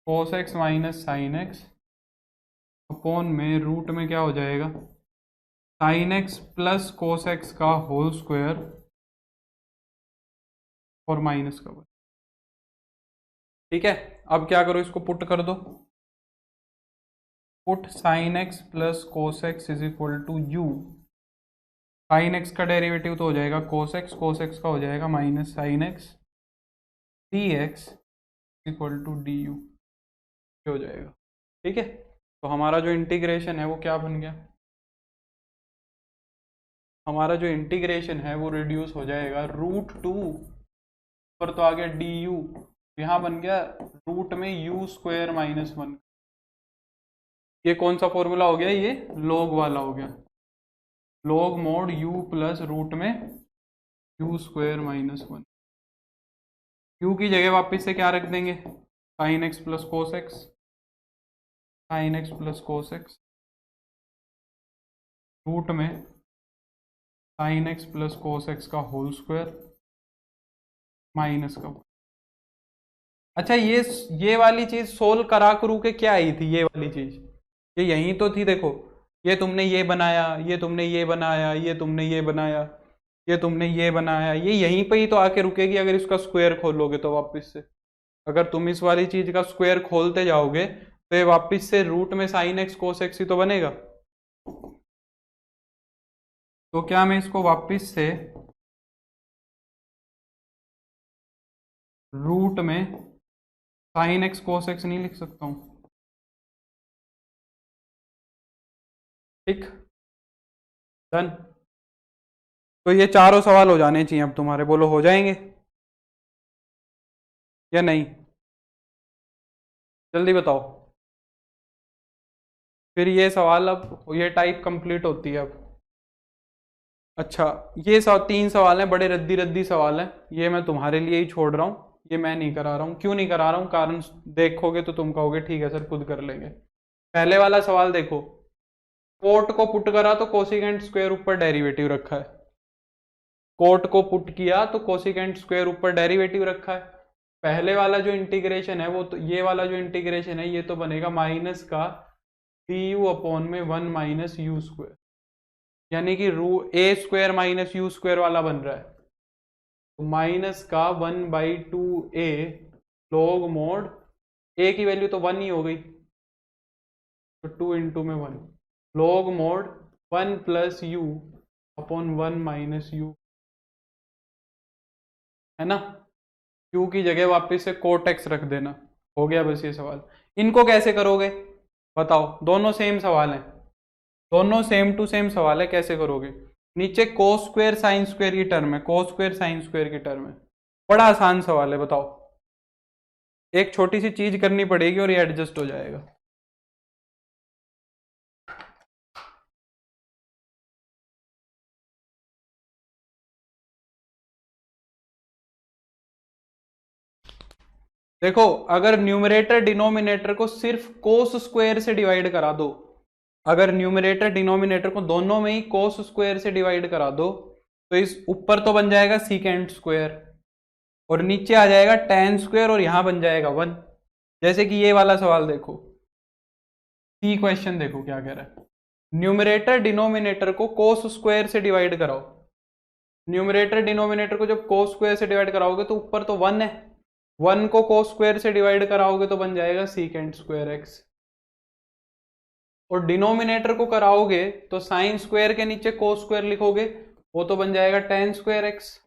cos x minus sine x upon में रूट में क्या हो जाएगा sign x plus cos x का होल स्क्वायर और माइनस का 1। ठीक है, अब क्या करो, इसको पुट कर दो, put sine x plus cos x is equal to u, sine x का डेरिवेटिव तो हो जाएगा कोस एक्स का हो जाएगा minus sine x d x equal to d u हो जाएगा। ठीक है, तो हमारा जो इंटीग्रेशन है वो क्या बन गया, हमारा जो इंटीग्रेशन है वो रिड्यूस हो जाएगा √2 पर तो आ गया डी यू, यहाँ बन गया रूट में यू स्क्वायर माइनस 1। ये कौन सा फॉर्मूला हो गया, ये लॉग वाला हो गया, log mod u plus root में यू स्क्वायर माइनस 1। यू की जगह वापस से क्या रख देंगे sine x plus cos x, sine x plus cos x root में sine x plus cos x का होल स्क्वायर माइनस का 1। अच्छा, ये वाली चीज सोल्व करा करू के क्या आई थी, ये वाली चीज ये यहीं तो थी। देखो, ये तुमने ये बनाया, ये तुमने ये बनाया, ये तुमने ये बनाया, ये तुमने ये बनाया, ये यहीं पे ही तो आके रुकेगी अगर इसका स्क्वायर खोलोगे तो वापस से। अगर तुम इस वाली चीज का स्क्वायर खोलते जाओगे तो ये वापस से रूट में साइन एक्स कोस एक्स ही तो बनेगा। तो क्या मैं इसको वापस से रूट में साइन एक्स कोस एक्स नहीं लिख सकता हूं? ठीक, डन। तो ये चारों सवाल हो जाने चाहिए अब तुम्हारे, बोलो हो जाएंगे या नहीं, जल्दी बताओ। फिर ये सवाल, अब ये टाइप कंप्लीट होती है अब। अच्छा, ये 3 सवाल हैं, बड़े रद्दी रद्दी सवाल हैं, ये मैं तुम्हारे लिए ही छोड़ रहा हूँ, ये मैं नहीं करा रहा हूँ। क्यों नहीं करा रहा हूँ, कारण देखोगे तो तुम कहोगे ठीक है सर खुद कर लेंगे। पहले वाला सवाल देखो, कोट को पुट करा तो कोसिकेंट स्क्वायर ऊपर डेरिवेटिव रखा है, कोट को पुट किया तो कोसिकेंट स्क्वायर ऊपर डेरिवेटिव रखा है। पहले वाला जो इंटीग्रेशन है वो तो, ये वाला जो इंटीग्रेशन है ये तो बनेगा माइनस का डी यू अपॉन में 1 माइनस यू स्क्वायर, यानी कि ए स्क्वायर माइनस यू स्क्वायर वाला बन रहा है। तो माइनस का 1/2a लॉग मोड, ए की वैल्यू तो 1 ही हो गई तो 2 इंटू में 1 log mode 1 plus you upon 1 minus you, है ना। क्यू की जगह वापस से कोट एक्स रख देना, हो गया बस ये सवाल। इनको कैसे करोगे बताओ, दोनों सेम सवाल हैं, दोनों सेम टू सेम सवाल है, कैसे करोगे। नीचे कोस स्क्वायर साइन स्क्वायर की टर्म है, कोस स्क्वायर साइन स्क्वायर की टर्म है, बड़ा आसान सवाल है। बताओ, एक छोटी सी चीज करनी पड़ेगी और ये एडजस्ट हो जाएगा। देखो, अगर न्यूमरेटर डिनोमिनेटर को सिर्फ कोस स्क्वायर से डिवाइड करा दो, अगर न्यूमरेटर डिनोमिनेटर को दोनों में ही कोस स्क्वायर से डिवाइड करा दो तो इस ऊपर तो बन जाएगा सीकेंट स्क्वायर और नीचे आ जाएगा tan स्क्वायर और यहां बन जाएगा 1। जैसे कि ये वाला सवाल देखो, सी क्वेश्चन देखो क्या कह रहा है, न्यूमरेटर डिनोमिनेटर को कोस स्क्वायर से डिवाइड कराओ न्यूमरेटर डिनोमिनेटर को जब कोस स्क्वायर से डिवाइड कराओगे तो ऊपर तो 1 है, 1 को कोस स्क्वायर से डिवाइड कराओगे तो बन जाएगा सीकेंट स्क्वायर एक्स, और डिनोमिनेटर को कराओगे तो साइन स्क्वायर के नीचे कोस स्क्वायर लिखोगे, वो तो बन जाएगा टेन स्क्वायर एक्स,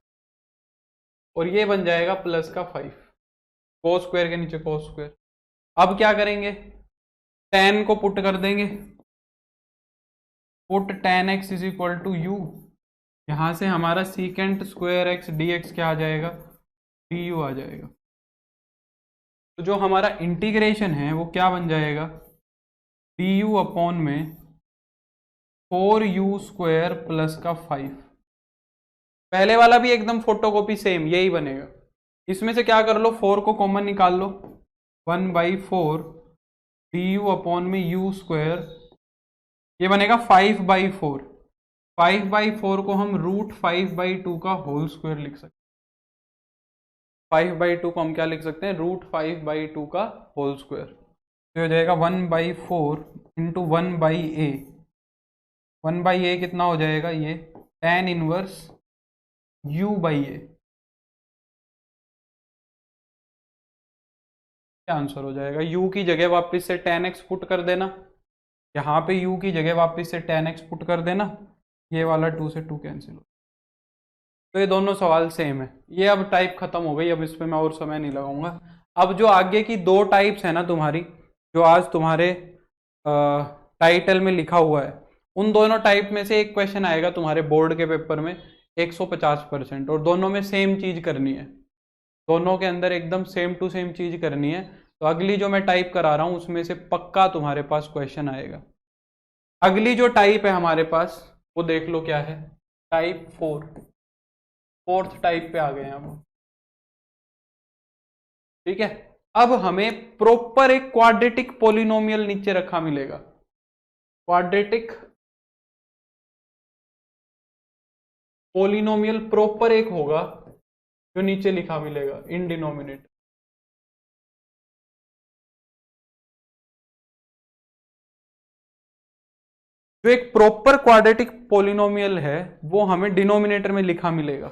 और ये बन जाएगा प्लस का 5, कोस स्क्वायर के नीचे कोस स्क्वायर। अब क्या करेंगे, टेन को पुट कर देंगे, put tan x is equal to u, यहां से हमारा secant square x d x क्या आ जाएगा, डी यू आ जाएगा। तो जो हमारा इंटीग्रेशन है वो क्या बन जाएगा, डी यू अपॉन में 4u स्क्वायर प्लस का 5। पहले वाला भी एकदम फोटोकॉपी सेम यही बनेगा, इसमें से क्या कर लो, 4 को कॉमन निकाल लो, 1/4 डी यू अपॉन में यू स्क्वायर, ये बनेगा 5/4, 5/4 को हम √5/2 का होल स्क्वायर लिख सकते हैं, 5/2 को हम क्या लिख सकते हैं, √5/2 का होल स्क्वायर, तो हो जाएगा 1/4 इंटू 1/a, 1/a कितना हो जाएगा, ये tan इनवर्स u/a, क्या आंसर हो जाएगा, u की जगह वापस से tan x पुट कर देना, यहाँ पे u की जगह वापस से tan x पुट कर देना, ये वाला 2 से 2 कैंसिल हो, तो ये दोनों सवाल सेम है। ये अब टाइप खत्म हो गई, अब इस पे मैं और समय नहीं लगाऊंगा। अब जो आगे की 2 टाइप्स है ना तुम्हारी, जो आज तुम्हारे टाइटल में लिखा हुआ है, उन दोनों टाइप में से एक क्वेश्चन आएगा तुम्हारे बोर्ड के पेपर में 150%, और दोनों में सेम चीज करनी है, दोनों के अंदर एकदम सेम टू सेम चीज करनी है। तो अगली जो मैं टाइप करा रहा हूं उसमें से पक्का तुम्हारे पास क्वेश्चन आएगा। अगली जो टाइप है हमारे पास वो देख लो क्या है, टाइप 4, फोर्थ टाइप पे आ गए हैं हम, ठीक है। अब हमें प्रॉपर एक क्वाड्रेटिक पॉलिनोमियल नीचे रखा मिलेगा, क्वाड्रेटिक पॉलिनोमियल प्रॉपर एक होगा जो नीचे लिखा मिलेगा इन डिनोमिनेटर, जो एक प्रॉपर क्वाड्रेटिक पॉलिनोमियल है वो हमें डिनोमिनेटर में लिखा मिलेगा।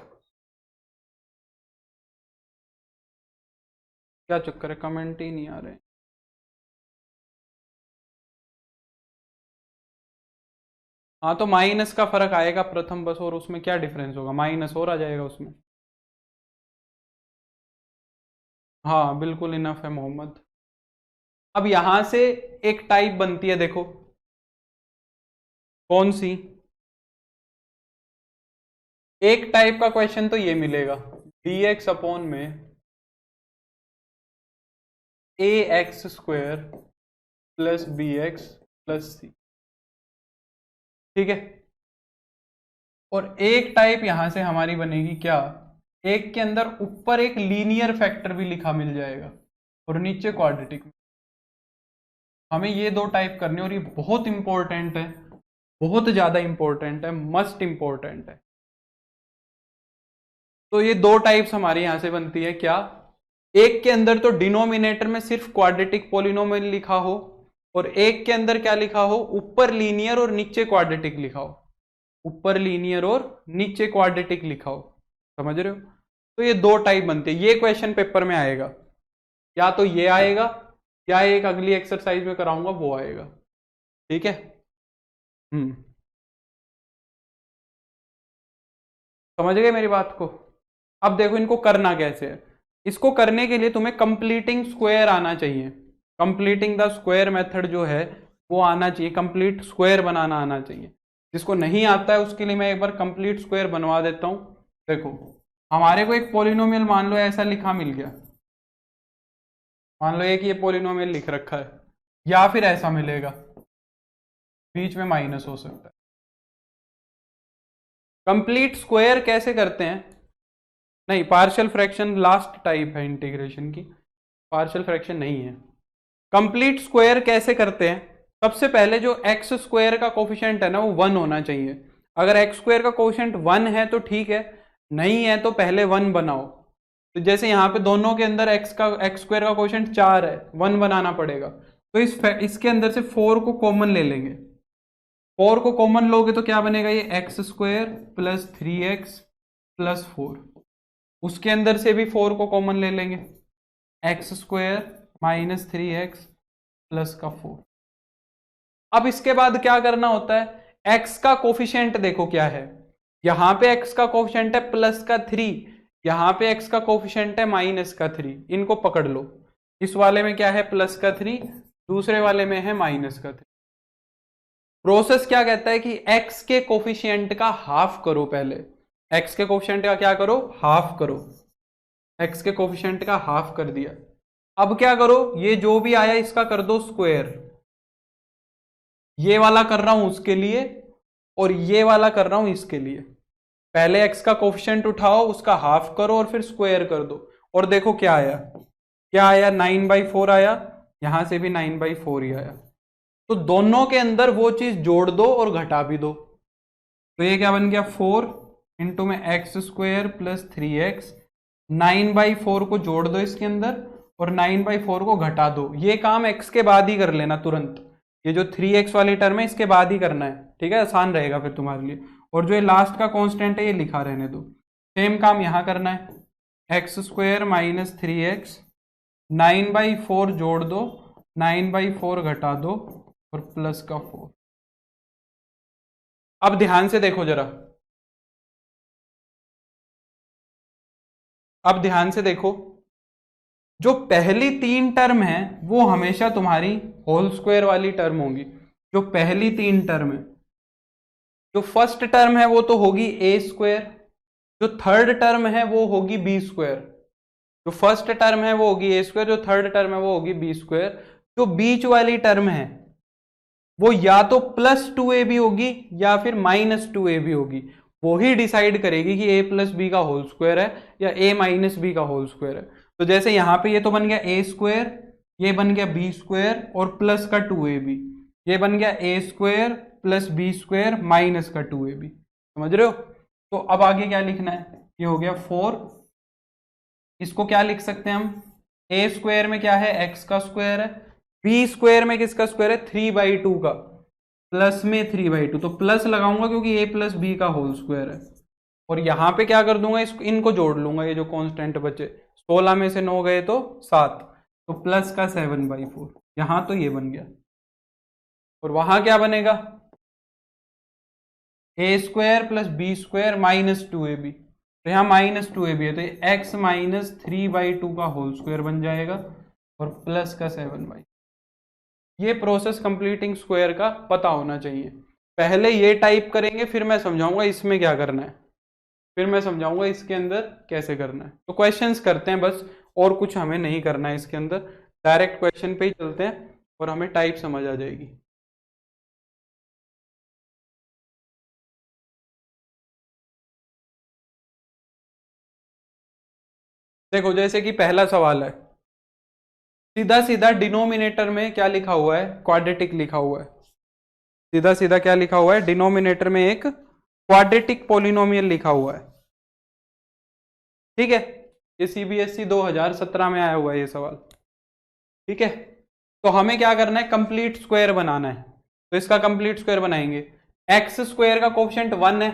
क्या चक्कर है, कमेंट ही नहीं आ रहे। हाँ तो माइनस का फर्क आएगा प्रथम बस, और उसमें क्या डिफरेंस होगा, माइनस और आ जाएगा उसमें। हाँ बिल्कुल इनफ है मोहम्मद। अब यहां से एक टाइप बनती है, देखो कौन सी, एक टाइप का क्वेश्चन तो ये मिलेगा, dx अपॉन में ax square plus bx plus c, ठीक है। और एक टाइप यहां से हमारी बनेगी क्या, एक के अंदर ऊपर एक लीनियर फैक्टर भी लिखा मिल जाएगा और नीचे क्वाड्रेटिक। हमें ये 2 टाइप करने, और ये बहुत इंपॉर्टेंट है, बहुत ज्यादा इंपॉर्टेंट है, मस्ट इंपॉर्टेंट है। तो ये 2 टाइप्स हमारी यहां से बनती है क्या, एक के अंदर तो डिनोमिनेटर में सिर्फ क्वाड्रेटिक पॉलिनोमियल लिखा हो, और एक के अंदर क्या लिखा हो, ऊपर लीनियर और नीचे क्वाड्रेटिक लिखा हो, ऊपर लीनियर और नीचे क्वाड्रेटिक लिखा हो, समझ रहे हो। तो ये 2 टाइप बनते हैं, ये क्वेश्चन पेपर में आएगा, या तो ये आएगा या एक अगली एक्सरसाइज में कराऊंगा वो आएगा, ठीक है। समझ गए मेरी बात को। अब देखो इनको करना कैसे है, इसको करने के लिए तुम्हें कंप्लीटिंग स्क्वायर आना चाहिए, कंप्लीटिंग द स्क्वायर मेथड जो है वो आना चाहिए, कंप्लीट स्क्वायर बनाना आना चाहिए। जिसको नहीं आता है उसके लिए मैं एक बार कंप्लीट स्क्वायर बनवा देता हूं। देखो हमारे को एक पॉलिनोमियल मान लो ऐसा लिखा मिल गया, मान लो एक ये पॉलिनोमियल लिख रखा है, या फिर ऐसा मिलेगा, बीच में माइनस हो सकता है। कंप्लीट स्क्वायर कैसे करते हैं, नहीं पार्शियल फ्रैक्शन लास्ट टाइप है इंटीग्रेशन की, पार्शियल फ्रैक्शन नहीं है। कंप्लीट स्क्वायर कैसे करते हैं, सबसे पहले जो एक्स स्क्वायर का कोफिशिएंट है ना वो 1 होना चाहिए। अगर एक्स स्क्वायर का कोफिशिएंट 1 है तो ठीक है, नहीं है तो पहले 1 बनाओ। तो जैसे यहाँ पे दोनों के अंदर एक्स स्क्वायर का कोफिशिएंट 4 है, 1 बनाना पड़ेगा, तो इसके अंदर से 4 को कॉमन ले लेंगे, 4 को कॉमन लोगे तो क्या बनेगा, ये x square plus 3x plus 4, उसके अंदर से भी 4 को कॉमन ले लेंगे, x square minus 3x plus का 4। अब इसके बाद क्या करना होता है, x का कोफिशिएंट देखो क्या है, यहां पे x का कोफिशिएंट है प्लस का 3, यहां पे x का कोफिशिएंट है माइनस का 3, इनको पकड़ लो। इस वाले में क्या है प्लस का 3, दूसरे वाले में है माइनस का 3। प्रोसेस क्या कहता है कि x के कोफिशिएंट का हाफ करो, पहले x के कोफिशिएंट का क्या करो, हाफ करो। x के कोफिशिएंट का हाफ कर दिया, अब क्या करो, ये जो भी आया इसका कर दो स्क्वायर, ये वाला कर रहा हूं उसके लिए और ये वाला कर रहा हूं इसके लिए। पहले x का कोफिशिएंट उठाओ, उसका हाफ करो और फिर स्क्वायर कर दो, और देखो क्या आया, क्या आया 9/4 आया, यहां से भी 9/4 ही आया। तो दोनों के अंदर वो चीज जोड़ दो और घटा भी दो, तो ये क्या बन गया 4 इंटू में एक्स स्क्वायर प्लस 3x, 9/4 को जोड़ दो इसके अंदर और 9/4 को घटा दो। ये काम x के बाद ही कर लेना तुरंत, ये जो 3x वाली टर्म है इसके बाद ही करना है, ठीक है, आसान रहेगा फिर तुम्हारे लिए। और जो ये लास्ट का कांस्टेंट है ये लिखा रहने दो। सेम काम यहां करना है, एक्स स्क्वायर माइनस 3x, 9/4 जोड़ दो, 9/4 घटा दो और प्लस का 4। अब ध्यान से देखो जरा, अब ध्यान से देखो, जो पहली 3 टर्म है वो हमेशा तुम्हारी होल स्क्वायर वाली टर्म होगी, जो पहली 3 टर्म है। जो फर्स्ट टर्म है वो तो होगी ए स्क्वायर, जो थर्ड टर्म है वो होगी बी स्क्वायर। जो फर्स्ट टर्म है वो होगी ए स्क्वायर, जो थर्ड टर्म है वो होगी बी स्क्वायर। जो बीच वाली टर्म है वो या तो +2ab होगी या फिर -2ab होगी, वो ही डिसाइड करेगी कि a प्लस बी का होल स्क्वायर है या a माइनस बी का होल स्क्वायर है। तो जैसे यहां पे ये तो बन गया a स्क्वायर, ये बन गया b स्क्वायर और प्लस का 2ab, ये बन गया a square plus b square minus का 2ab। समझ रहे हो? तो अब आगे क्या लिखना है, ये हो गया 4, इसको क्या लिख सकते हैं हम, a स्क्वायर में क्या है x का स्क्वायर है, बी स्क्वायर में किसका स्क्वायर है 3/2 का, प्लस में 3/2, तो प्लस लगाऊंगा क्योंकि a प्लस बी का होल स्क्वायर है। और यहां पे क्या कर दूंगा, इनको जोड़ लूंगा, ये जो कांस्टेंट बचे 16 में से 9 गए तो 7, तो प्लस का 7/4, यहां तो ये बन गया। और वहां क्या बनेगा, a square plus b square minus 2ab, तो यहाँ -2ab है तो ये x माइनस 3/2 का होल स्क्वायर बन जाएगा और प्लस का 7/2। ये प्रोसेस कंप्लीटिंग स्क्वायर का पता होना चाहिए। पहले ये टाइप करेंगे फिर मैं समझाऊंगा इसमें क्या करना है, फिर मैं समझाऊंगा इसके अंदर कैसे करना है। तो क्वेश्चंस करते हैं बस, और कुछ हमें नहीं करना है इसके अंदर, डायरेक्ट क्वेश्चन पे ही चलते हैं और हमें टाइप समझ आ जाएगी। देखो जैसे कि पहला सवाल है, सीधा सीधा डिनोमिनेटर में क्या लिखा हुआ है, क्वाड्रेटिक लिखा हुआ है। सीधा सीधा क्या लिखा हुआ है, डिनोमिनेटर में एक क्वाड्रेटिक पॉलिनोमियल लिखा हुआ है, ठीक है। ये सीबीएसई 2017 में आया हुआ है ये सवाल, ठीक है। तो हमें क्या करना है, कंप्लीट स्क्वायर बनाना है। तो इसका कंप्लीट स्क्वायर बनाएंगे, एक्स स्क्वायर का कोफिशिएंट 1 है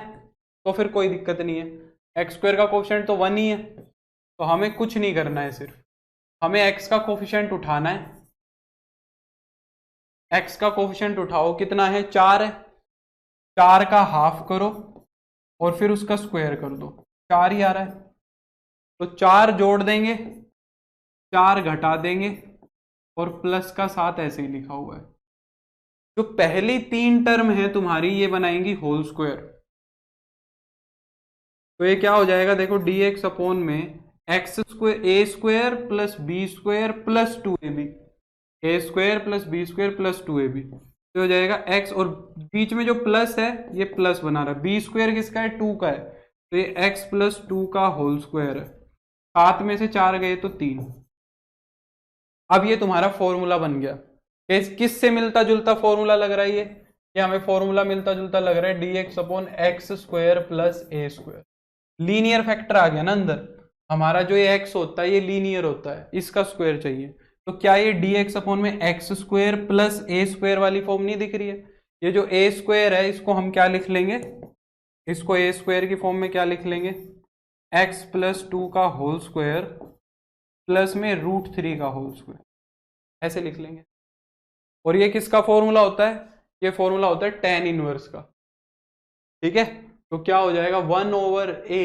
तो फिर कोई दिक्कत नहीं है, एक्स स्क्वायर का कोफिशिएंट तो 1 ही है, तो हमें कुछ नहीं करना है, सिर्फ हमें एक्स का कोफिशिएंट उठाना है। एक्स का कोफिशिएंट उठाओ, कितना है 4 है, 4 का हाफ करो और फिर उसका स्क्वायर कर दो, 4 ही आ रहा है। तो 4 जोड़ देंगे, 4 घटा देंगे और प्लस का 7 ऐसे ही लिखा हुआ है। जो पहली 3 टर्म है तुम्हारी ये बनाएंगी होल स्क्वायर, तो ये क्या हो जाएगा देखो, dx अपॉन में x square a square plus b square plus 2ab, a square plus b square plus 2ab, तो हो जाएगा x, और बीच में जो प्लस है ये प्लस बना रहा है, बी स्क्वायर किसका है 2 का है, तो ये x प्लस 2 का होल स्क्वायर है, 7 में से 4 गए तो 3। अब ये तुम्हारा फॉर्मूला बन गया। किस से मिलता जुलता फॉर्मूला लग रहा है ये हमें फॉर्मूला मिलता जुलता लग रहा है, dx upon x square plus a square. Linear factor आ गया ना अंदर, हमारा जो ये x होता है ये लीनियर होता है, इसका स्क्वायर चाहिए। तो क्या ये dx अपॉन में x square plus a square वाली फॉर्म नहीं दिख रही है, ये जो ए स्क्वायर है इसको हम क्या लिख लेंगे, इसको ए स्क्वायर की फॉर्म में क्या लिख लेंगे, एक्स प्लस 2 का होल स्क्वायर प्लस में √3 का होल स्क्वायर, ऐसे लिख लेंगे। और ये किसका फॉर्मूला होता है? ये फॉर्मूला होता है tan इनवर्स का। ठीक है, तो क्या हो जाएगा 1/a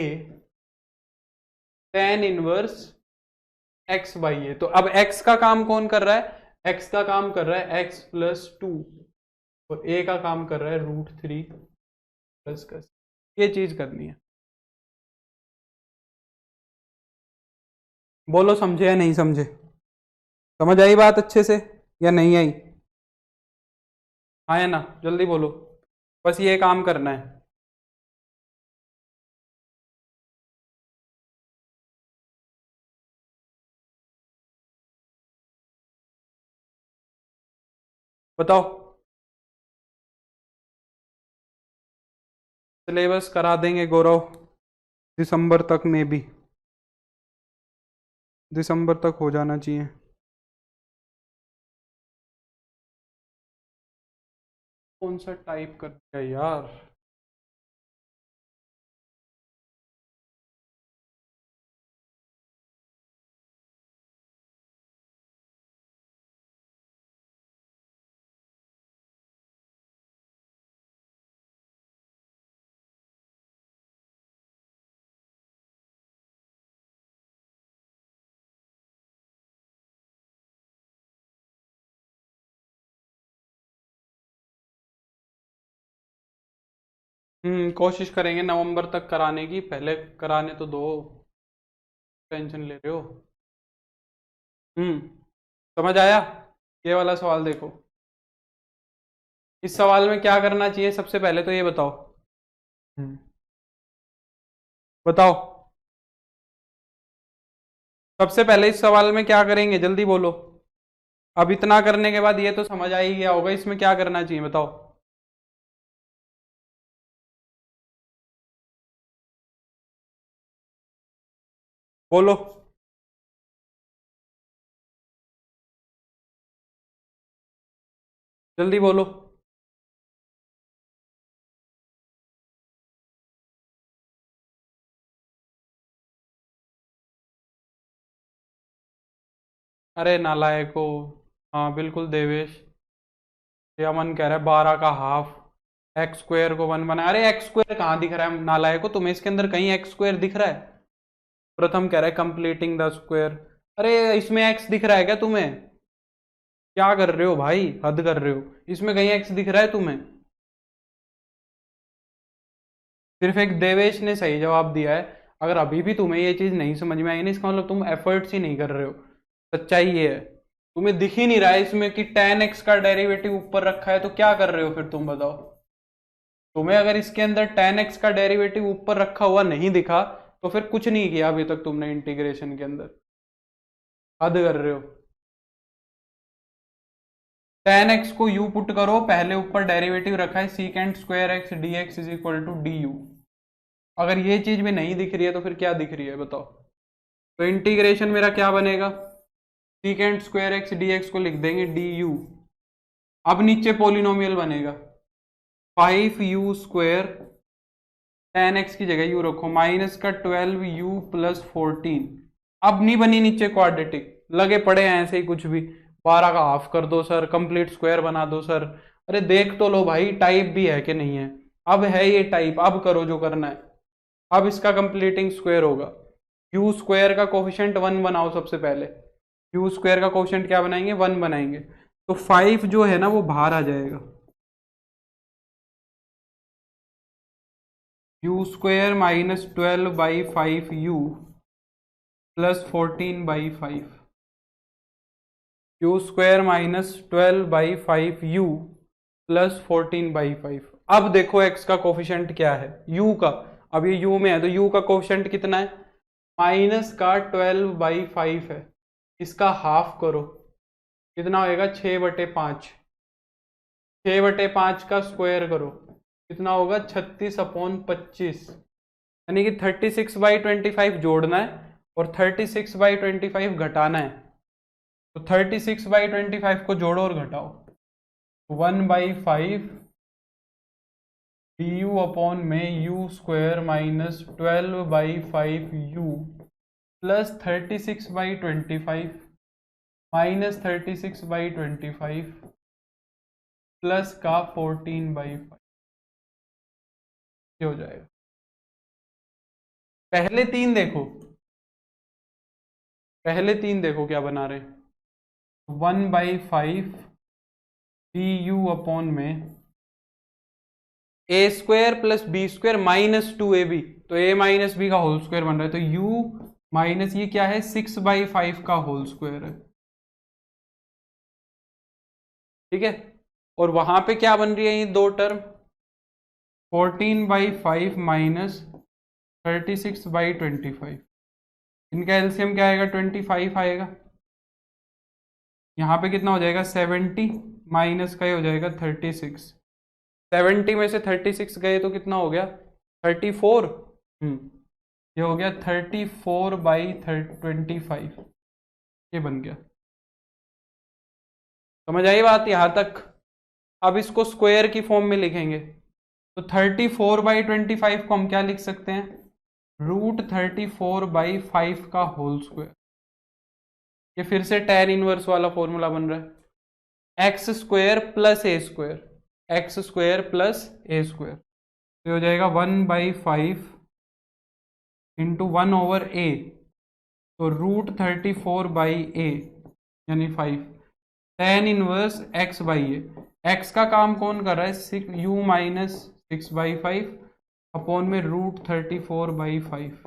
tan inverse x by a. तो अब x का काम कौन कर रहा है? x का काम कर रहा है x प्लस 2 और a का काम कर रहा है √3 प्लस का। ये चीज करनी है। बोलो समझे या नहीं समझे? समझ आई बात अच्छे से या नहीं आई? हाँ है ना, जल्दी बोलो, बस ये काम करना है। बताओ। सिलेबस करा देंगे गौरव, दिसंबर तक में भी, दिसंबर तक हो जाना चाहिए। कौन सा टाइप कर दिया यार? कोशिश करेंगे नवंबर तक कराने की, पहले कराने तो दो, टेंशन ले रहे हो। समझ आया? ये वाला सवाल देखो, इस सवाल में क्या करना चाहिए सबसे पहले तो ये बताओ। हम्म बताओ, सबसे पहले इस सवाल में क्या करेंगे, जल्दी बोलो। अब इतना करने के बाद ये तो समझ आ ही गया होगा इसमें क्या करना चाहिए, बताओ। बोलो जल्दी बोलो। अरे नालायको, हाँ बिल्कुल देवेश, ये अमन कह रहा है 12 का हाफ एक्स स्क्वायर को 1 बना। अरे एक्स स्क्वायर कहाँ दिख रहा है नालायको तुम्हें? इसके अंदर कहीं एक्स स्क्वायर दिख रहा है? प्रथम कह रहा है कंप्लीटिंग द स्क्वायर। अरे इसमें एक्स दिख रहा है क्या तुम्हें? क्या कर रहे हो भाई, हद कर रहे हो। इसमें कहीं एक्स दिख रहा है तुम्हें? सिर्फ एक देवेश ने सही जवाब दिया है। अगर अभी भी तुम्हें ये चीज नहीं समझ में आई ना, इसका मतलब तुम एफर्ट्स ही नहीं कर रहे हो। सच्चाई ये है, तुम्हें दिख ही नहीं रहा है इसमें कि tan x का डेरिवेटिव ऊपर रखा है, तो क्या कर रहे हो फिर तुम बताओ। तुम्हें अगर इसके अंदर tan x का डेरिवेटिव ऊपर रखा हुआ नहीं दिखा तो फिर कुछ नहीं किया अभी तक तुमने इंटीग्रेशन के अंदर, हद कर रहे हो। tan x को u पुट करो, पहले ऊपर डेरिवेटिव रखा है secant square x d x is equal to d u. अगर ये चीज भी नहीं दिख रही है तो फिर क्या दिख रही है बताओ। तो इंटीग्रेशन मेरा क्या बनेगा, secant square x d x को लिख देंगे डी यू। अब नीचे पोलिनोमियल बनेगा 5u² tan x की जगह u रखो माइनस का 12u प्लस 14। अब नहीं बनी नीचे क्वाड्रेटिक, लगे पड़े हैं ऐसे ही कुछ भी। 12 का हाफ कर दो सर, कंप्लीट स्क्वायर बना दो सर। अरे देख तो लो भाई टाइप भी है कि नहीं है। अब है ये टाइप, अब करो जो करना है। अब इसका कंप्लीटिंग स्क्वायर होगा, यू स्क्वायर का कोफिशिएंट 1 बनाओ सबसे पहले। यू स्क्वायर का कोफिशिएंट क्या बनाएंगे, 1 बनाएंगे। तो 5 जो है ना वो बाहर आ जाएगा, you square minus 12/5u plus 14/5, you square minus 12/5u plus 14/5। अब देखो x का कोफिशिएंट क्या है, u का। अब ये u में है तो u का कोफिशिएंट कितना है, माइनस का 12/5 है। इसका हाफ करो, कितना होएगा 6/5। 6/5 का स्क्वायर करो, कितना होगा 36/25। यानी कि 36/25 जोड़ना है और 36/25 घटाना है। तो 36/25 को जोड़ो और घटाओ, 1/5 डी यू अपॉन में u square minus 12/5 u plus 36/25 minus 36/25 plus का 14/5 ये हो जाएगा। पहले तीन देखो क्या बना रहे हैं। 1/5 डी यू अपॉन में a square plus b square minus 2ab, तो a माइनस बी का होल स्क्वायर बन रहा है, तो u माइनस ये क्या है 6/5 का होल स्क्वायर है, ठीक है। और वहां पे क्या बन रही है ये दो टर्म 14/5 माइनस 36/25, इनका एलसीएम क्या आएगा 25 आएगा। यहाँ पे कितना हो जाएगा 70 माइनस का ही हो जाएगा 36, 70 में से 36 गए तो कितना हो गया 34, ये हो गया 34/25, ये बन गया। समझ आई बात यहाँ तक। अब इसको स्क्वायर की फॉर्म में लिखेंगे तो 34/25 को हम क्या लिख सकते हैं √34/5 का होल स्क्वायर। ये फिर से tan इनवर्स वाला फॉर्मूला बन रहा है x square plus a square, x square plus a square, तो हो जाएगा 1/5 इंटू 1/a, तो √34/a यानी 5 tan इनवर्स x/a। x का काम कौन कर रहा है u माइनस 6/5 अपॉन में √34/5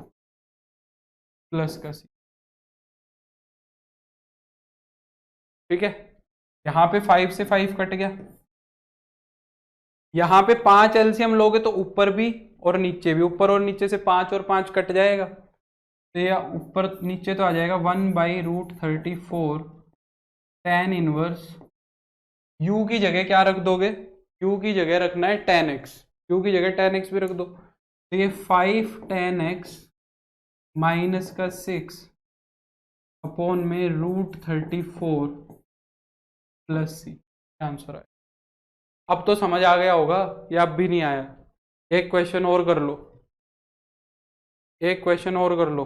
प्लस का c, ठीक है। यहाँ पे 5 से 5 कट गया, यहाँ पे 5 एलसीएम लोगे तो ऊपर भी और नीचे भी, ऊपर और नीचे से 5 और 5 कट जाएगा, तो यह ऊपर नीचे तो आ जाएगा 1/√34 tan इनवर्स u की जगह क्या रख दोगे, u की जगह रखना है tan x, u की जगह tan x भी रख दो, तो ये 5 tan x माइनस का 6 अपॉन में √34 प्लस c आंसर आया। अब तो समझ आ गया होगा या अब भी नहीं आया। एक क्वेश्चन और कर लो, एक क्वेश्चन और कर लो।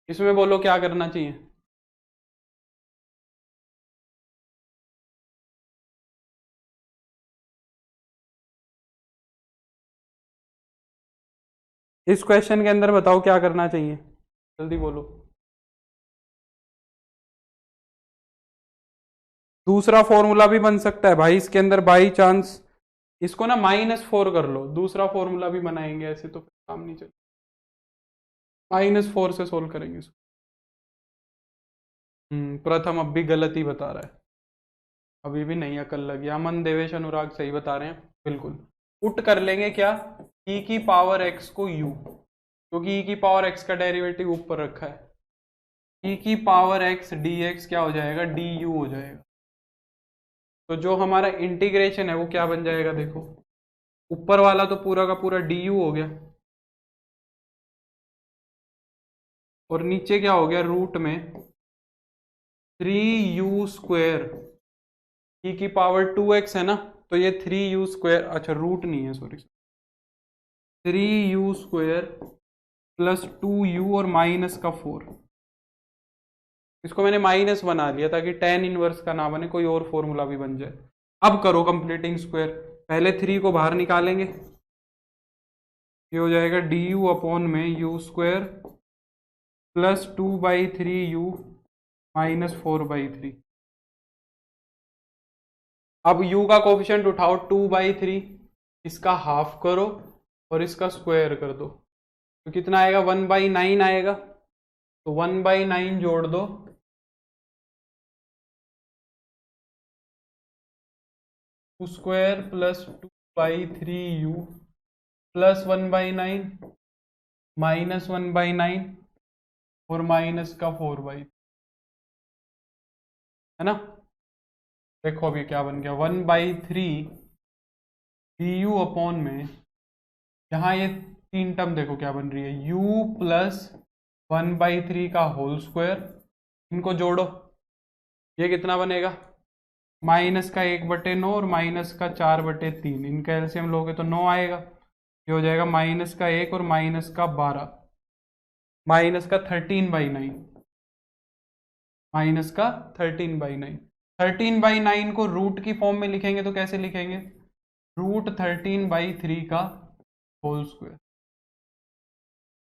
इसमें बोलो क्या करना चाहिए। इस क्वेश्चन के अंदर बताओ क्या करना चाहिए, जल्दी बोलो। दूसरा फॉर्मूला भी बन सकता है भाई इसके अंदर बाई चांस, इसको ना -4 कर लो, दूसरा फॉर्मूला भी बनाएंगे, ऐसे तो काम नहीं चलेगा। -4 से सोल्व करेंगे इसको। प्रथम अब भी गलत ही बता रहा है, अभी भी नहीं अकल लगी। अमन देवेश अनुराग सही बता रहे हैं बिल्कुल। पुट कर लेंगे क्या e की पावर x को u, क्योंकि e की पावर x का डेरिवेटिव ऊपर रखा है, e की पावर x dx क्या हो जाएगा du हो जाएगा। तो जो हमारा इंटीग्रेशन है वो क्या बन जाएगा देखो, ऊपर वाला तो पूरा का पूरा du हो गया और नीचे क्या हो गया रूट में 3u स्क्वायर, e की पावर 2x है ना, तो ये 3u स्क्वायर, अच्छा रूट नहीं है sorry, 3u square plus 2u और माइनस का 4, इसको मैंने माइनस बना लिया ताकि tan इनवर्स का ना बने, कोई और फॉर्मूला भी बन जाए। अब करो कंप्लीटिंग स्क्वायर, पहले 3 को बाहर निकालेंगे, ये हो जाएगा du अपॉन में u square plus 2/3u minus 4/3। अब u का कोफिशिएंट उठाओ 2/3, इसका हाफ करो और इसका स्क्वायर कर दो, तो कितना आएगा 1/9 आएगा, तो 1/9 जोड़ दो, u square plus 2/3u plus 1/9 minus 1/9 और माइनस का 4/3 है ना। देखो अभी क्या बन गया 1/3 du अपॉन में, यहाँ ये 3 टर्म देखो क्या बन रही है u प्लस 1/3 का होल स्क्वायर, इनको जोड़ो ये कितना बनेगा, माइनस का 1/9 और माइनस का 4/3, इनका एलसीएम लोगे तो 9 आएगा। ये हो जाएगा माइनस का 1 और माइनस का 12, माइनस का 13/9, माइनस का 13/9। 13/9 को रूट की फॉर्म में लिखेंगे तो कैसे लिखेंगे, √13/3 का होल स्क्वायर।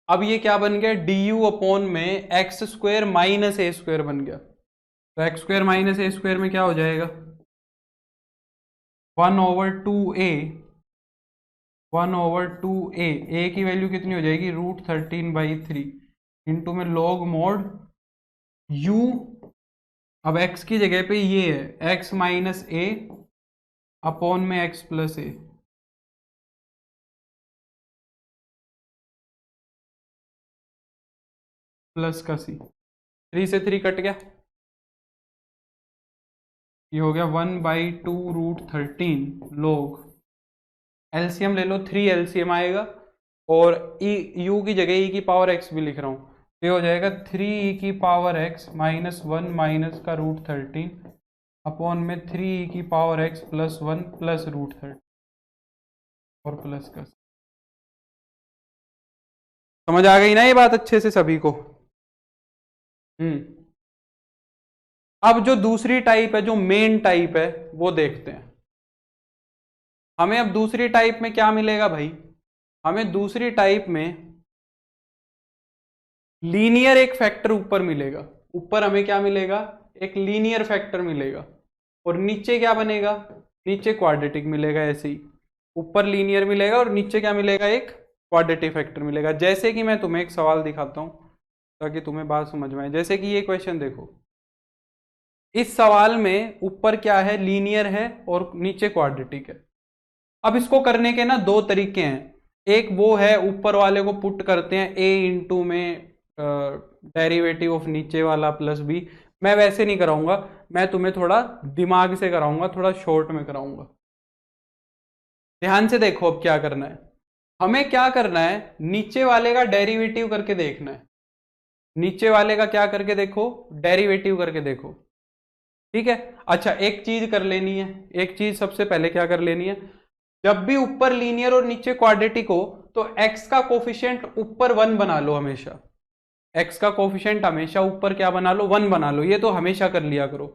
अब ये क्या बन गया, du/में x² माइनस a² बन गया। तो x² माइनस a² में क्या हो जाएगा, 1/2a, 1/2a, a की वैल्यू कितनी हो जाएगी, √13/3 इंटू में log mod u, अब x की जगह पे ये है x माइनस a अपॉन में x प्लस a, प्लस का c, 3 से 3 कट गया, ये हो गया 1/2 √13 log, एलसीएम ले लो, 3 एलसीएम आएगा, और यू की जगह e की पावर x भी लिख रहा हूँ, ये हो जाएगा 3e की पावर x माइनस 1 माइनस का √13 अपॉन में 3e की पावर x प्लस 1 प्लस √13 और प्लस का। समझ आ गई ना ये बात अच्छे से सभी को। अब जो दूसरी टाइप है, जो मेन टाइप है, वो देखते हैं। हमें अब दूसरी टाइप में क्या मिलेगा भाई, हमें दूसरी टाइप में लीनियर एक फैक्टर ऊपर मिलेगा, ऊपर हमें क्या मिलेगा, एक लीनियर फैक्टर मिलेगा, और नीचे क्या बनेगा, नीचे क्वाड्रेटिक मिलेगा। ऐसे ही ऊपर लीनियर मिलेगा और नीचे क्या मिलेगा, एक क्वाड्रेटिक फैक्टर मिलेगा। जैसे कि मैं तुम्हें एक सवाल दिखाता हूं ताकि तुम्हें बात समझ में आए। जैसे कि ये क्वेश्चन देखो, इस सवाल में ऊपर क्या है, लीनियर है और नीचे क्वाड्रेटिक है। अब इसको करने के ना दो तरीके हैं, एक वो है ऊपर वाले को पुट करते हैं a इंटू में डेरिवेटिव ऑफ नीचे वाला प्लस b। मैं वैसे नहीं कराऊंगा, मैं तुम्हें थोड़ा दिमाग से कराऊंगा, थोड़ा शॉर्ट में कराऊंगा। ध्यान से देखो अब क्या करना है, हमें क्या करना है, नीचे वाले का डेरिवेटिव करके देखना है। नीचे वाले का क्या करके देखो, डेरिवेटिव करके देखो, ठीक है। अच्छा एक चीज कर लेनी है, एक चीज सबसे पहले क्या कर लेनी है, जब भी ऊपर लीनियर और नीचे क्वाड्रेटिक हो तो x का कोफिशिएंट ऊपर 1 बना लो हमेशा, x का कोफिशिएंट हमेशा ऊपर क्या बना लो, 1 बना लो। ये तो हमेशा कर लिया करो।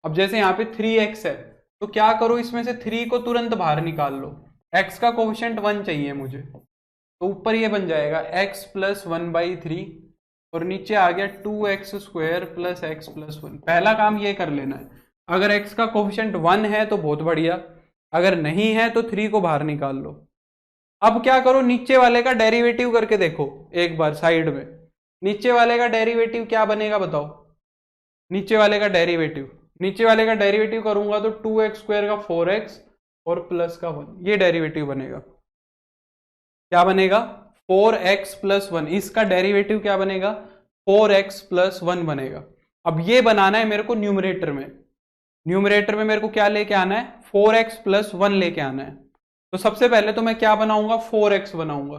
अब जैसे यहाँ पे 3x है तो क्या करो, इसमें से 3 को तुरंत बाहर निकाल लो, x का कोफिशिएंट 1 चाहिए मुझे, तो ऊपर ये बन जाएगा x प्लस 1/3 और नीचे आ गया 2x² प्लस x प्लस 1। पहला काम ये कर लेना है, अगर x का कोफिशिएंट 1 है तो बहुत बढ़िया, अगर नहीं है तो 3 को बाहर निकाल लो। अब क्या करो, नीचे वाले का डेरिवेटिव करके देखो एक बार साइड में, नीचे वाले का डेरिवेटिव क्या बनेगा बताओ, नीचे वाले का डेरिवेटिव, नीचे वाले का डेरिवेटिव करूंगा तो 2x² का 4x और प्लस का 1, ये डेरिवेटिव बनेगा। क्या बनेगा, 4x प्लस 1, इसका डेरिवेटिव क्या बनेगा, 4x प्लस 1 बनेगा। अब ये बनाना है मेरे को न्यूमरेटर में, न्यूमरेटर में मेरे को क्या लेके आना है, 4x प्लस 1 लेके आना है। तो सबसे पहले तो मैं क्या बनाऊंगा, 4x बनाऊंगा।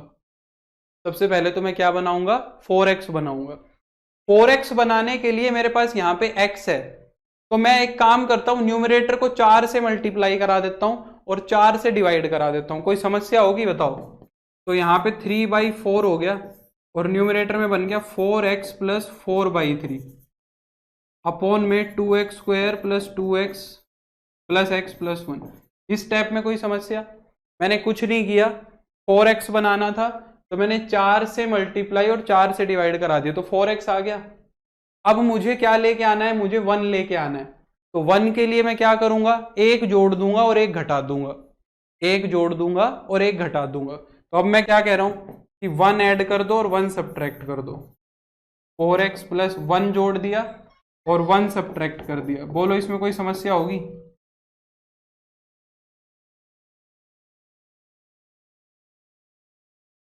सबसे पहले तो मैं क्या बनाऊंगा, 4x बनाऊंगा। 4x बनाने के लिए मेरे पास यहाँ पे x है, तो मैं एक काम करता हूं, न्यूमरेटर को 4 से मल्टीप्लाई करा देता हूं और 4 से डिवाइड करा देता हूं। कोई समस्या होगी बताओ। तो यहाँ पे 3/4 हो गया और न्यूमरेटर में बन गया 4x प्लस 4/3 अपॉन में 2x² plus 2x plus x plus 1। इस स्टेप में कोई समस्या, मैंने कुछ नहीं किया, 4x बनाना था तो मैंने 4 से मल्टीप्लाई और 4 से डिवाइड करा दिया तो 4x आ गया। अब मुझे क्या लेके आना है, मुझे 1 लेके आना है। तो 1 के लिए मैं क्या करूंगा, एक जोड़ दूंगा और एक घटा दूंगा, एक जोड़ दूंगा और एक घटा दूंगा। तो अब मैं क्या कह रहा हूं कि 1 ऐड कर दो और 1 सब्ट्रैक्ट कर दो। 4x प्लस 1 जोड़ दिया और 1 सब्ट्रैक्ट कर दिया। बोलो इसमें कोई समस्या होगी,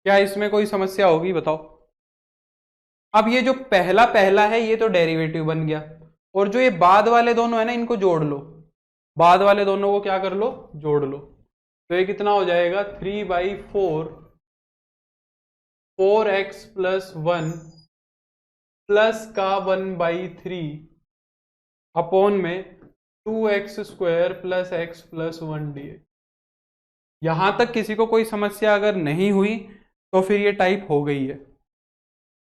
क्या इसमें कोई समस्या होगी बताओ। अब ये जो पहला पहला है ये तो डेरिवेटिव बन गया, और जो ये बाद वाले दोनों है ना इनको जोड़ लो, बाद वाले दोनों को क्या कर लो, जोड़ लो। तो ये कितना हो जाएगा, 3/4 4x प्लस 1 प्लस का 1/3 अपॉन में 2x² plus x plus 1 dx। यहां तक किसी को कोई समस्या अगर नहीं हुई तो फिर ये टाइप हो गई है।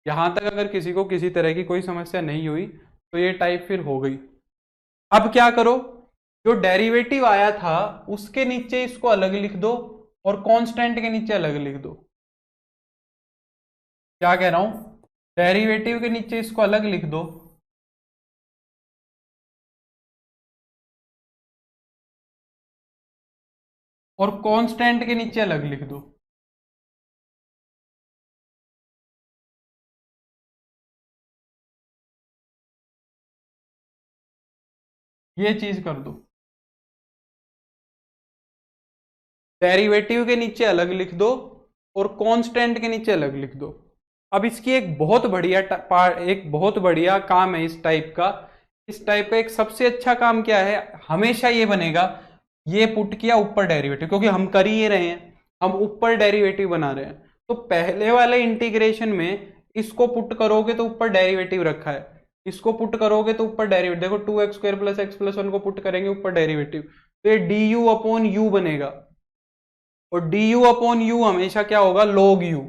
यहां तक अगर किसी को किसी तरह की कोई समस्या नहीं हुई तो ये टाइप फिर हो गई। अब क्या करो, जो डेरिवेटिव आया था उसके नीचे इसको अलग लिख दो और कांस्टेंट के नीचे अलग लिख दो। क्या कह रहा हूं, डेरिवेटिव के नीचे इसको अलग लिख दो और कांस्टेंट के नीचे अलग लिख दो। ये चीज कर दो, डेरिवेटिव के नीचे अलग लिख दो और कांस्टेंट के नीचे अलग लिख दो। अब इसकी एक बहुत बढ़िया काम है इस टाइप का। इस टाइप का एक सबसे अच्छा काम क्या है, हमेशा ये बनेगा, ये पुट किया ऊपर डेरिवेटिव, क्योंकि हम कर ही रहे हैं, हम ऊपर डेरिवेटिव बना रहे हैं। तो पहले वाले इंटीग्रेशन में इसको पुट करोगे तो ऊपर डेरिवेटिव रखा है, इसको पुट करोगे तो ऊपर डेरिवेटिव, देखो 2x² प्लस x प्लस 1 को पुट करेंगे ऊपर डेरिवेटिव, तो ये du अपॉन यू बनेगा। और du अपॉन यू हमेशा क्या होगा, log u।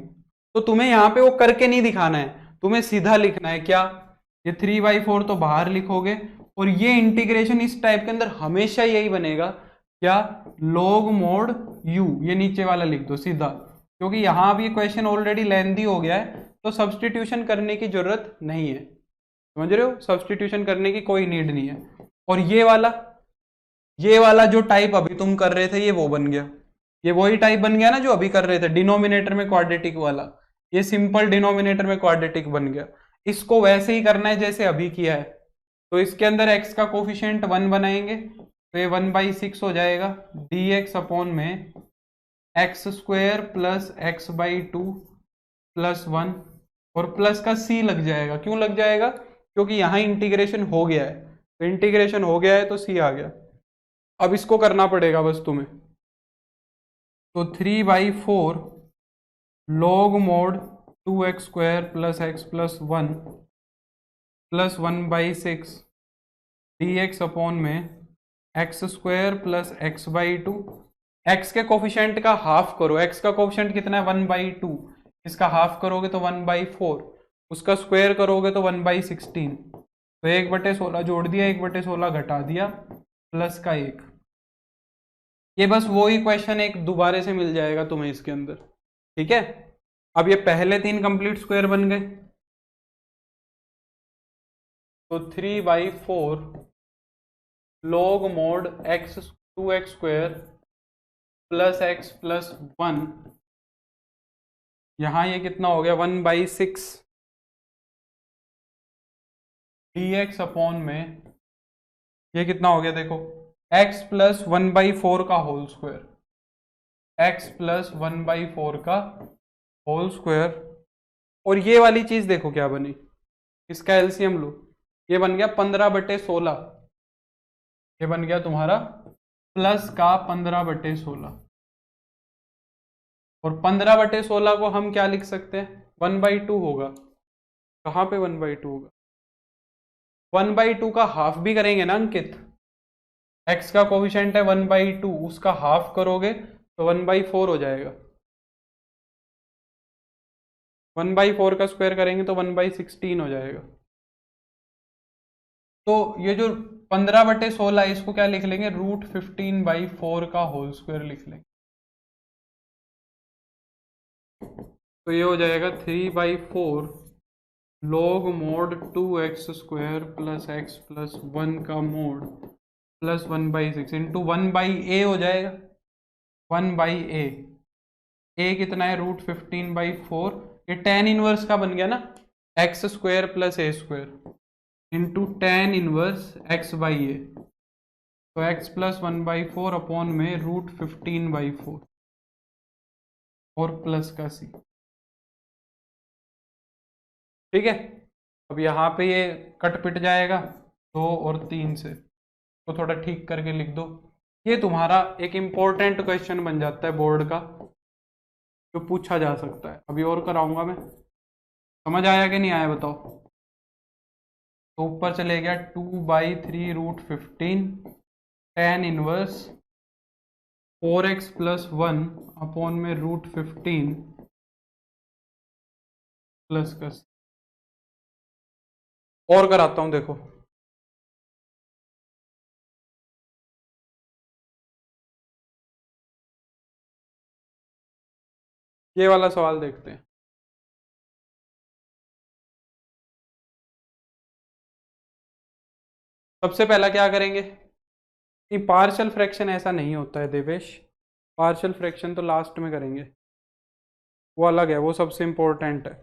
तो तुम्हें यहां पे वो करके नहीं दिखाना है, तुम्हें सीधा लिखना है क्या, ये 3/4 तो बाहर लिखोगे और ये इंटीग्रेशन इस टाइप के अंदर हमेशा यही बनेगा क्या, log mod u, ये नीचे वाला लिख दो सीधा, क्योंकि यहां भी क्वेश्चन ऑलरेडी लेंथी हो गया है तो सब्सटीट्यूशन करने की जरूरत नहीं है। समझ रहे हो, सब्सटीट्यूशन करने की कोई नीड नहीं है। और ये वाला जो टाइप अभी तुम कर रहे थे ये वो बन गया, ये वही टाइप बन गया ना जो अभी कर रहे थे, डिनोमिनेटर में क्वाड्रेटिक वाला, ये सिंपल डिनोमिनेटर में क्वाड्रेटिक बन गया। इसको वैसे ही करना है जैसे अभी किया है। तो इसके अंदर x का कोफिशिएंट 1 बनाएंगे तो ये 1/6 हो जाएगा, dx अपॉन में x² प्लस x/2 प्लस 1 और प्लस का c लग जाएगा। क्यों लग जाएगा, क्योंकि यहां इंटीग्रेशन हो गया है, तो इंटीग्रेशन हो गया है तो c आ गया। अब इसको करना पड़ेगा बस तुम्हें, तो 3/4 log mod 2x² plus x plus 1 plus 1/6 dx upon में x² प्लस x/2। x के कोफिशिएंट का हाफ करो, x का कोफिशिएंट कितना है 1/2, इसका हाफ करोगे तो 1/4, उसका स्क्वायर करोगे तो 1/16, तो 1/16 जोड़ दिया, 1/16 घटा दिया, प्लस का 1। ये बस वही क्वेश्चन एक दोबारे से मिल जाएगा तुम्हें इसके अंदर, ठीक है। अब ये पहले 3 कंप्लीट स्क्वायर बन गए, तो 3/4 log mod 2x² plus x plus 1, यहां ये कितना हो गया 1/6 dx अपॉन में ये कितना हो गया, देखो x प्लस 1/4 का होल स्क्वायर, x प्लस 1/4 का होल स्क्वायर। और ये वाली चीज देखो क्या बनी, इसका एलसीएम लो, ये बन गया 15/16, ये बन गया तुम्हारा प्लस का 15/16। और 15/16 को हम क्या लिख सकते हैं, 1/2 होगा। कहाँ पे 1/2 होगा, 1/2 का हाफ भी करेंगे ना अंकित, x का कोफिशिएंट है 1/2, उसका हाफ करोगे तो 1/4 हो जाएगा, 1/4 का स्क्वायर करेंगे तो 1/16 हो जाएगा। तो ये जो 15/16 है इसको क्या लिख लेंगे, √15/4 का होल स्क्वायर लिख लेंगे। तो ये हो जाएगा 3/4 log mod 2x² plus x plus 1 का मोड प्लस 1/6 इंटू 1/a हो जाएगा, 1/a, a कितना है √15/4, ये tan इनवर्स का बन गया ना, x² plus a² into tan inverse x/a, तो x प्लस 1/4 अपॉन में √15/4 और प्लस का c, ठीक है। अब यहाँ पे ये कट पिट जाएगा 2 और 3 से, तो थोड़ा ठीक करके लिख दो। ये तुम्हारा एक इम्पोर्टेंट क्वेश्चन बन जाता है बोर्ड का, जो पूछा जा सकता है। अभी और कराऊंगा मैं, समझ आया कि नहीं आया बताओ। तो ऊपर चले गया 2/3√15 tan इनवर्स 4x + 1 अपॉन में √15 प्लस का। और कराता हूं देखो, ये वाला सवाल देखते हैं। सबसे पहला क्या करेंगे कि पार्शियल फ्रैक्शन ऐसा नहीं होता है देवेश, पार्शियल फ्रैक्शन तो लास्ट में करेंगे, वो अलग है, वो सबसे इंपॉर्टेंट है।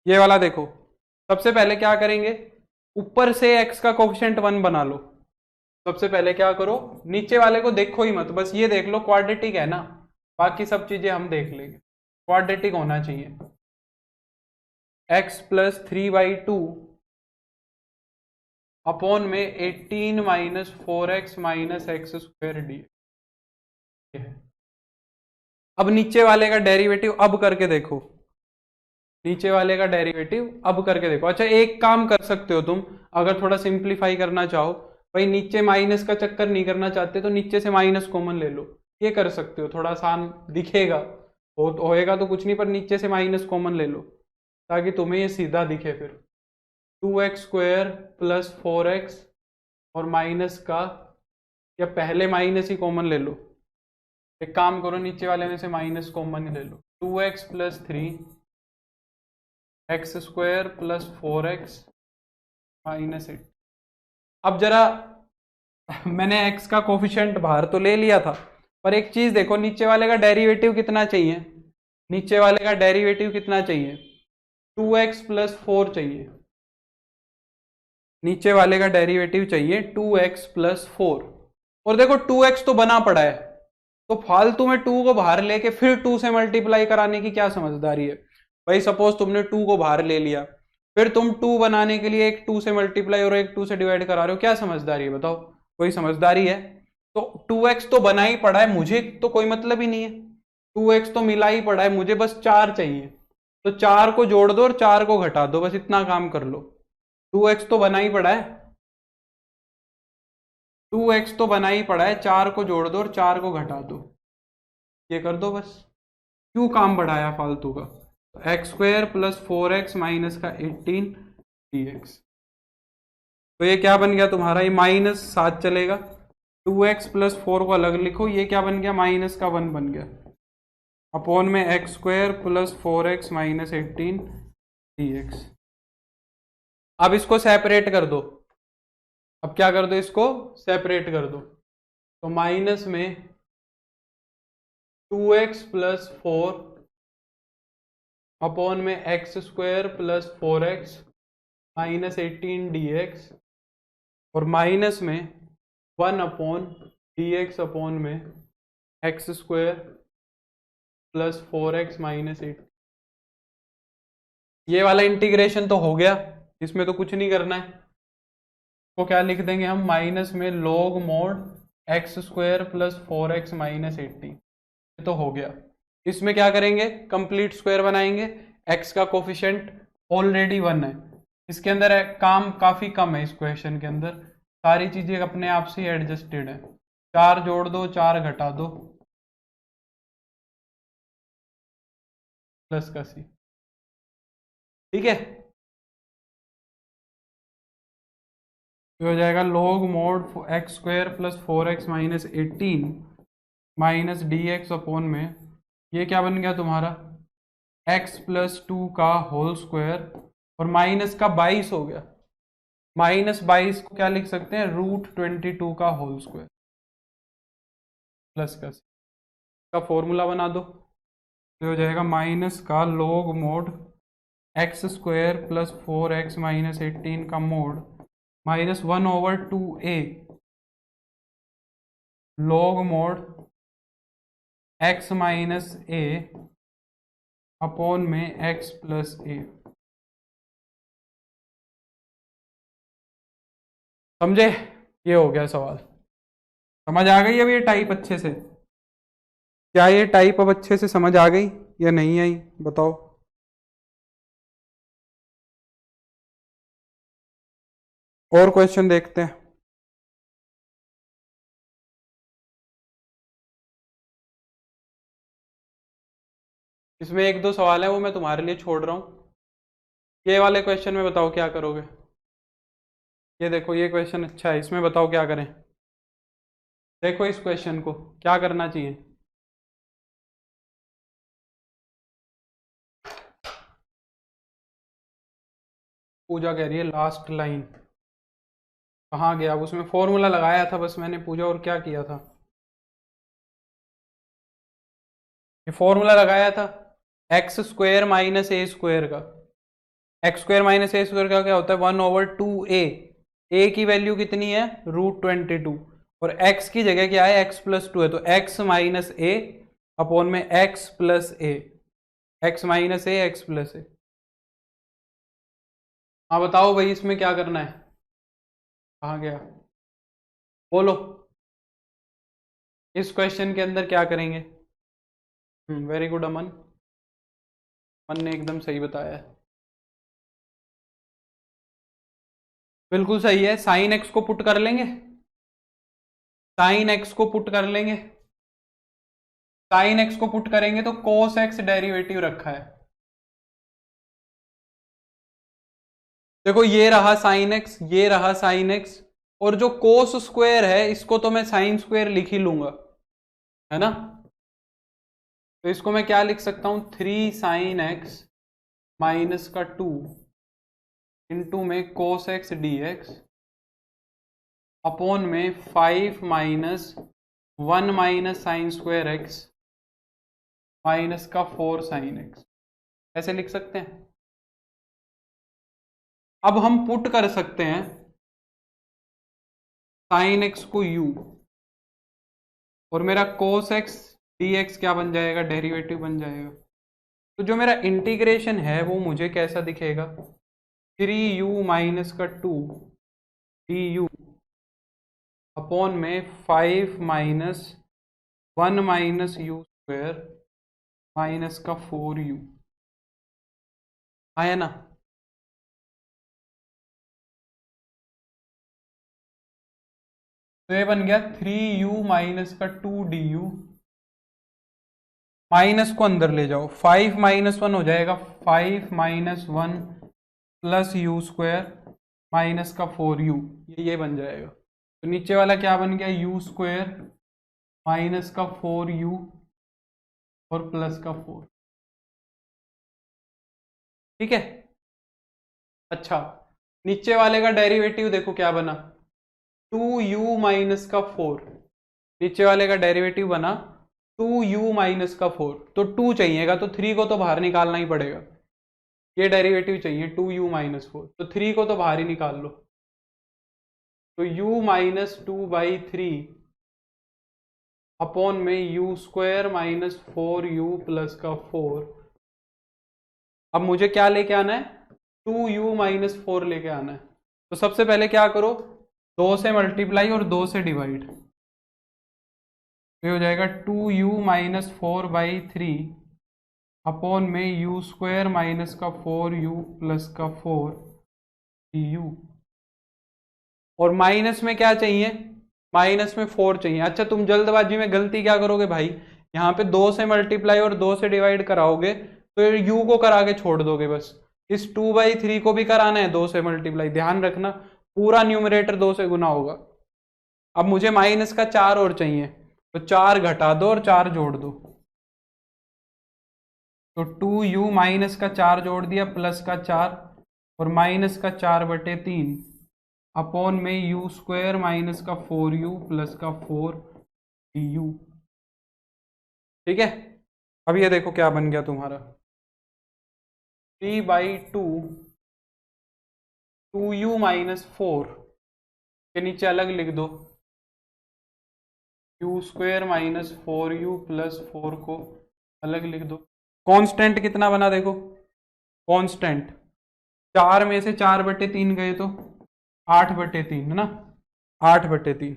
ये वाला देखो, सबसे पहले क्या करेंगे, ऊपर से x का कोफिशिएंट 1 बना लो। सबसे पहले क्या करो, नीचे वाले को देखो ही मत, बस ये देख लो क्वाड्रेटिक है ना, बाकी सब चीजें हम देख लेंगे। क्वाड्रेटिक होना चाहिए। x + 3/2 अपॉन में 18 - 4x - x² डी। अब नीचे वाले का डेरिवेटिव अब करके देखो, नीचे वाले का डेरिवेटिव अब करके देखो। अच्छा एक काम कर सकते हो तुम, अगर थोड़ा सिंप्लीफाई करना चाहो, भाई नीचे माइनस का चक्कर नहीं करना चाहते तो नीचे से माइनस कॉमन ले लो, ये कर सकते हो, थोड़ा आसान दिखेगा, होएगा तो कुछ नहीं, पर नीचे से माइनस कॉमन ले लो ताकि तुम्हें ये सीधा दिखे। फिर 2x² + 4x और माइनस का, या पहले माइनस ही कॉमन ले लो, एक काम करो नीचे वाले में से माइनस कॉमन ही ले लो। 2x + 3 x² + 4x - 8। अब जरा मैंने x का कोफिशिएंट बाहर तो ले लिया था, पर एक चीज देखो, नीचे वाले का डेरिवेटिव कितना चाहिए, नीचे वाले का डेरिवेटिव कितना चाहिए, 2x + 4 चाहिए, नीचे वाले का डेरिवेटिव चाहिए 2x + 4। और देखो 2x तो बना पड़ा है, तो फालतू में 2 को बाहर लेके फिर 2 से मल्टीप्लाई कराने की क्या समझदारी है भाई। सपोज तुमने 2 को बाहर ले लिया, फिर तुम 2 बनाने के लिए एक 2 से मल्टीप्लाई और एक 2 से डिवाइड करा रहे हो, क्या समझदारी है बताओ, कोई समझदारी है? तो 2x तो बना ही पड़ा है, मुझे तो कोई मतलब ही नहीं है, 2x तो मिला ही पड़ा है, मुझे बस 4 चाहिए, तो 4 को जोड़ दो और 4 को घटा दो, बस इतना काम कर लो। 2x तो बना ही पड़ा है, 2x तो बना ही पड़ा है, 4 को जोड़ दो और 4 को घटा दो, ये कर दो बस, क्यों काम बढ़ाया फालतू का। x² + 4x माइनस का 18 dx, तो ये क्या बन गया तुम्हारा, ये -7 चलेगा। 2x + 4 को अलग लिखो, ये क्या बन गया, -1 बन गया, अपॉन में x² + 4x - 18 dx। अब इसको सेपरेट कर दो, अब क्या कर दो, इसको सेपरेट कर दो, तो माइनस में 2x + 4 अपॉन में x² + 4x - 18 dx, और माइनस में 1 अपॉन dx अपॉन में x² + 4x - 8। ये वाला इंटीग्रेशन तो हो गया, इसमें तो कुछ नहीं करना है, तो क्या लिख देंगे हम, माइनस में log mod x² + 4x - 18, ये तो हो गया। इसमें क्या करेंगे, कंप्लीट स्क्वायर बनाएंगे, x का कोफिशिएंट ऑलरेडी 1 है, इसके अंदर काम काफी कम है, इस क्वेश्चन के अंदर सारी चीजें अपने आप से एडजस्टेड है। 4 जोड़ दो, 4 घटा दो, प्लस का सी, ठीक है। तो हो जाएगा log mod x² + 4x - 18 minus dx upon में, ये क्या बन गया तुम्हारा, x + 2 का होल स्क्वायर, और माइनस का 22 हो गया, -22 को क्या लिख सकते हैं, √22 का होल स्क्वायर, प्लस का फॉर्मूला बना दो, तो हो जाएगा माइनस का log mod x² + 4x - 18 का mode -1/2a log mod x - a upon में x + a। समझे, ये हो गया सवाल, समझ आ गई अब ये टाइप अच्छे से, क्या ये टाइप अब अच्छे से समझ आ गई या नहीं आई बताओ। और क्वेश्चन देखते हैं। इसमें एक दो सवाल है वो मैं तुम्हारे लिए छोड़ रहा हूँ। ये वाले क्वेश्चन में बताओ क्या करोगे। ये देखो ये क्वेश्चन अच्छा है, इसमें बताओ क्या करें। देखो इस क्वेश्चन को क्या करना चाहिए। पूजा कह रही है लास्ट लाइन कहाँ गया। अब उसमें फॉर्मूला लगाया था बस मैंने पूजा, और क्या किया था। ये फॉर्मूला लगाया था एक्स स्क्वायर माइनस ए स्क्वायर का। एक्स स्क्वायर माइनस ए स्क्वायर का क्या होता है, 1/2a। ए की वैल्यू कितनी है, √22। और एक्स की जगह क्या है, x+2 है, तो x माइनस ए अपॉन में x प्लस ए। एक्स माइनस ए एक्स प्लस ए। हाँ बताओ भाई इसमें क्या करना है। कहाँ गया, बोलो। इस क्वेश्चन के अंदर क्या करेंगे। वेरी गुड अमन। अमन ने एकदम सही बताया है, बिल्कुल सही है। साइन एक्स को पुट कर लेंगे, साइन एक्स को पुट कर लेंगे। साइन एक्स को पुट करेंगे तो कोस एक्स डेरिवेटिव रखा है। देखो ये रहा साइन एक्स, ये रहा साइन एक्स, और जो कोस स्क्वायर है इसको तो मैं साइन स्क्वायर लिख ही लूंगा, है ना। तो इसको मैं क्या लिख सकता हूं, 3 sin x माइनस का 2 इंटू में cos x d x upon में 5 minus 1 minus sign square x minus का 4 sin x। ऐसे लिख सकते हैं। अब हम पुट कर सकते हैं साइन एक्स को u, और मेरा कोस एक्स डी एक्स क्या बन जाएगा, डेरिवेटिव बन जाएगा। तो जो मेरा इंटीग्रेशन है वो मुझे कैसा दिखेगा, 3u माइनस का 2 du अपॉन में 5 minus 1 minus you square minus का 4u। आया ना। तो ये बन गया 3u माइनस का 2du। माइनस को अंदर ले जाओ, 5 माइनस 1 हो जाएगा 5 minus 1 plus you square minus का 4u। ये बन जाएगा। तो नीचे वाला क्या बन गया, यू स्क्वायर माइनस का 4u और प्लस का 4। ठीक है। अच्छा, नीचे वाले का डेरिवेटिव देखो क्या बना, 2u माइनस का 4। नीचे वाले का डेरिवेटिव बना 2u माइनस का 4। तो 2 चाहिएगा तो 3 को तो बाहर निकालना ही पड़ेगा। ये डेरिवेटिव चाहिए 2u माइनस 4, तो 3 को तो बाहर ही निकाल लो। तो u माइनस 2/3 अपॉन में u square minus 4u plus का 4। अब मुझे क्या लेके आना है, 2u माइनस 4 लेके आना है। तो सबसे पहले क्या करो, 2 से मल्टीप्लाई और 2 से डिवाइड। ये हो जाएगा 2u माइनस 4/3 अपॉन में यू स्क्वायर माइनस का 4u प्लस का 4 du। और माइनस में क्या चाहिए, माइनस में 4 चाहिए। अच्छा तुम जल्दबाजी में गलती क्या करोगे भाई, यहाँ पे 2 से मल्टीप्लाई और 2 से डिवाइड कराओगे तो u को करा के छोड़ दोगे बस। इस 2/3 को भी कराना है 2 से मल्टीप्लाई, ध्यान रखना पूरा न्यूमरेटर 2 से गुना होगा। अब मुझे माइनस का 4 और चाहिए, तो 4 घटा दो और 4 जोड़ दो। तो 2u माइनस का 4 जोड़ दिया प्लस का 4 और माइनस का 4/3 अपॉन में यू स्क्वायर माइनस का 4u प्लस का 4 du। ठीक है। अब ये देखो क्या बन गया तुम्हारा, 3/2 2u माइनस 4 के नीचे अलग लिख दो, you square minus 4u plus 4 को अलग लिख दो। कांस्टेंट कितना बना देखो, कांस्टेंट 4 में से 4/3 गए तो 8/3 है ना, 8/3।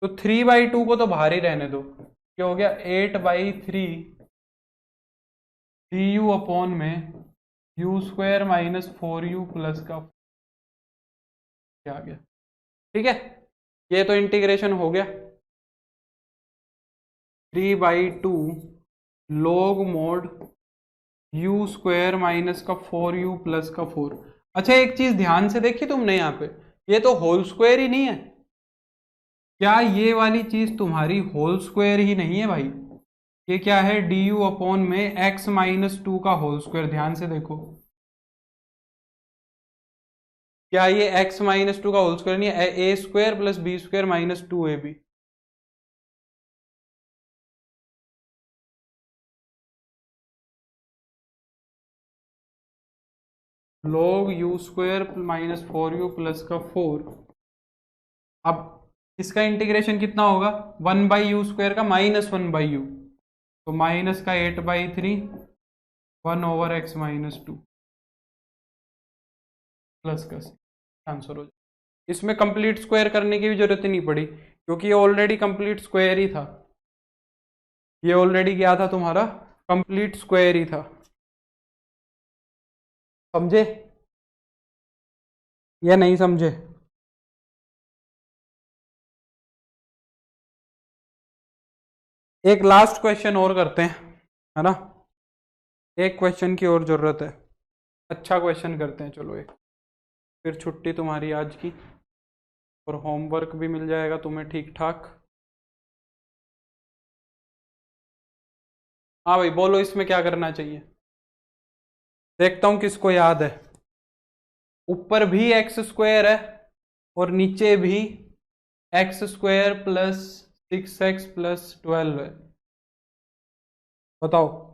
तो 3/2 को तो बाहर ही रहने दो, क्या हो गया 8/3 du अपॉन में u square minus 4u plus का ये आ गया। ठीक है, ये तो इंटीग्रेशन हो गया। 3/2 log mod u square minus का 4u प्लस का 4। अच्छा एक चीज ध्यान से देखी तुमने यहाँ पे, ये तो होल स्क्वायर ही नहीं है। क्या ये वाली चीज तुम्हारी होल स्क्वायर ही नहीं है भाई? ये क्या है, डी यू अपॉन में x-2 का होल स्क्वायर। ध्यान से देखो, क्या ये x-2 का होल स्क्वायर नहीं है? A square plus b square minus 2ab। log u square minus 4u plus का 4। अब इसका इंटीग्रेशन कितना होगा? 1/u स्क्वायर का माइनस 1/u, तो माइनस का 8/3 1/x-2 प्लस का आंसर हो जाए। इसमें कंप्लीट स्क्वायर करने की भी जरूरत ही नहीं पड़ी, क्योंकि ये ऑलरेडी कंप्लीट स्क्वायर ही था। ये ऑलरेडी क्या था तुम्हारा? कंप्लीट स्क्वायर ही था। समझे या नहीं समझे? एक लास्ट क्वेश्चन और करते हैं, है ना? एक क्वेश्चन की और जरूरत है, अच्छा क्वेश्चन करते हैं चलो एक, फिर छुट्टी तुम्हारी आज की, और होमवर्क भी मिल जाएगा तुम्हें ठीक ठाक। हाँ भाई बोलो, इसमें क्या करना चाहिए? देखता हूं किसको याद है। ऊपर भी एक्स स्क्वायर है और नीचे भी x square plus 6x plus 12 है। बताओ।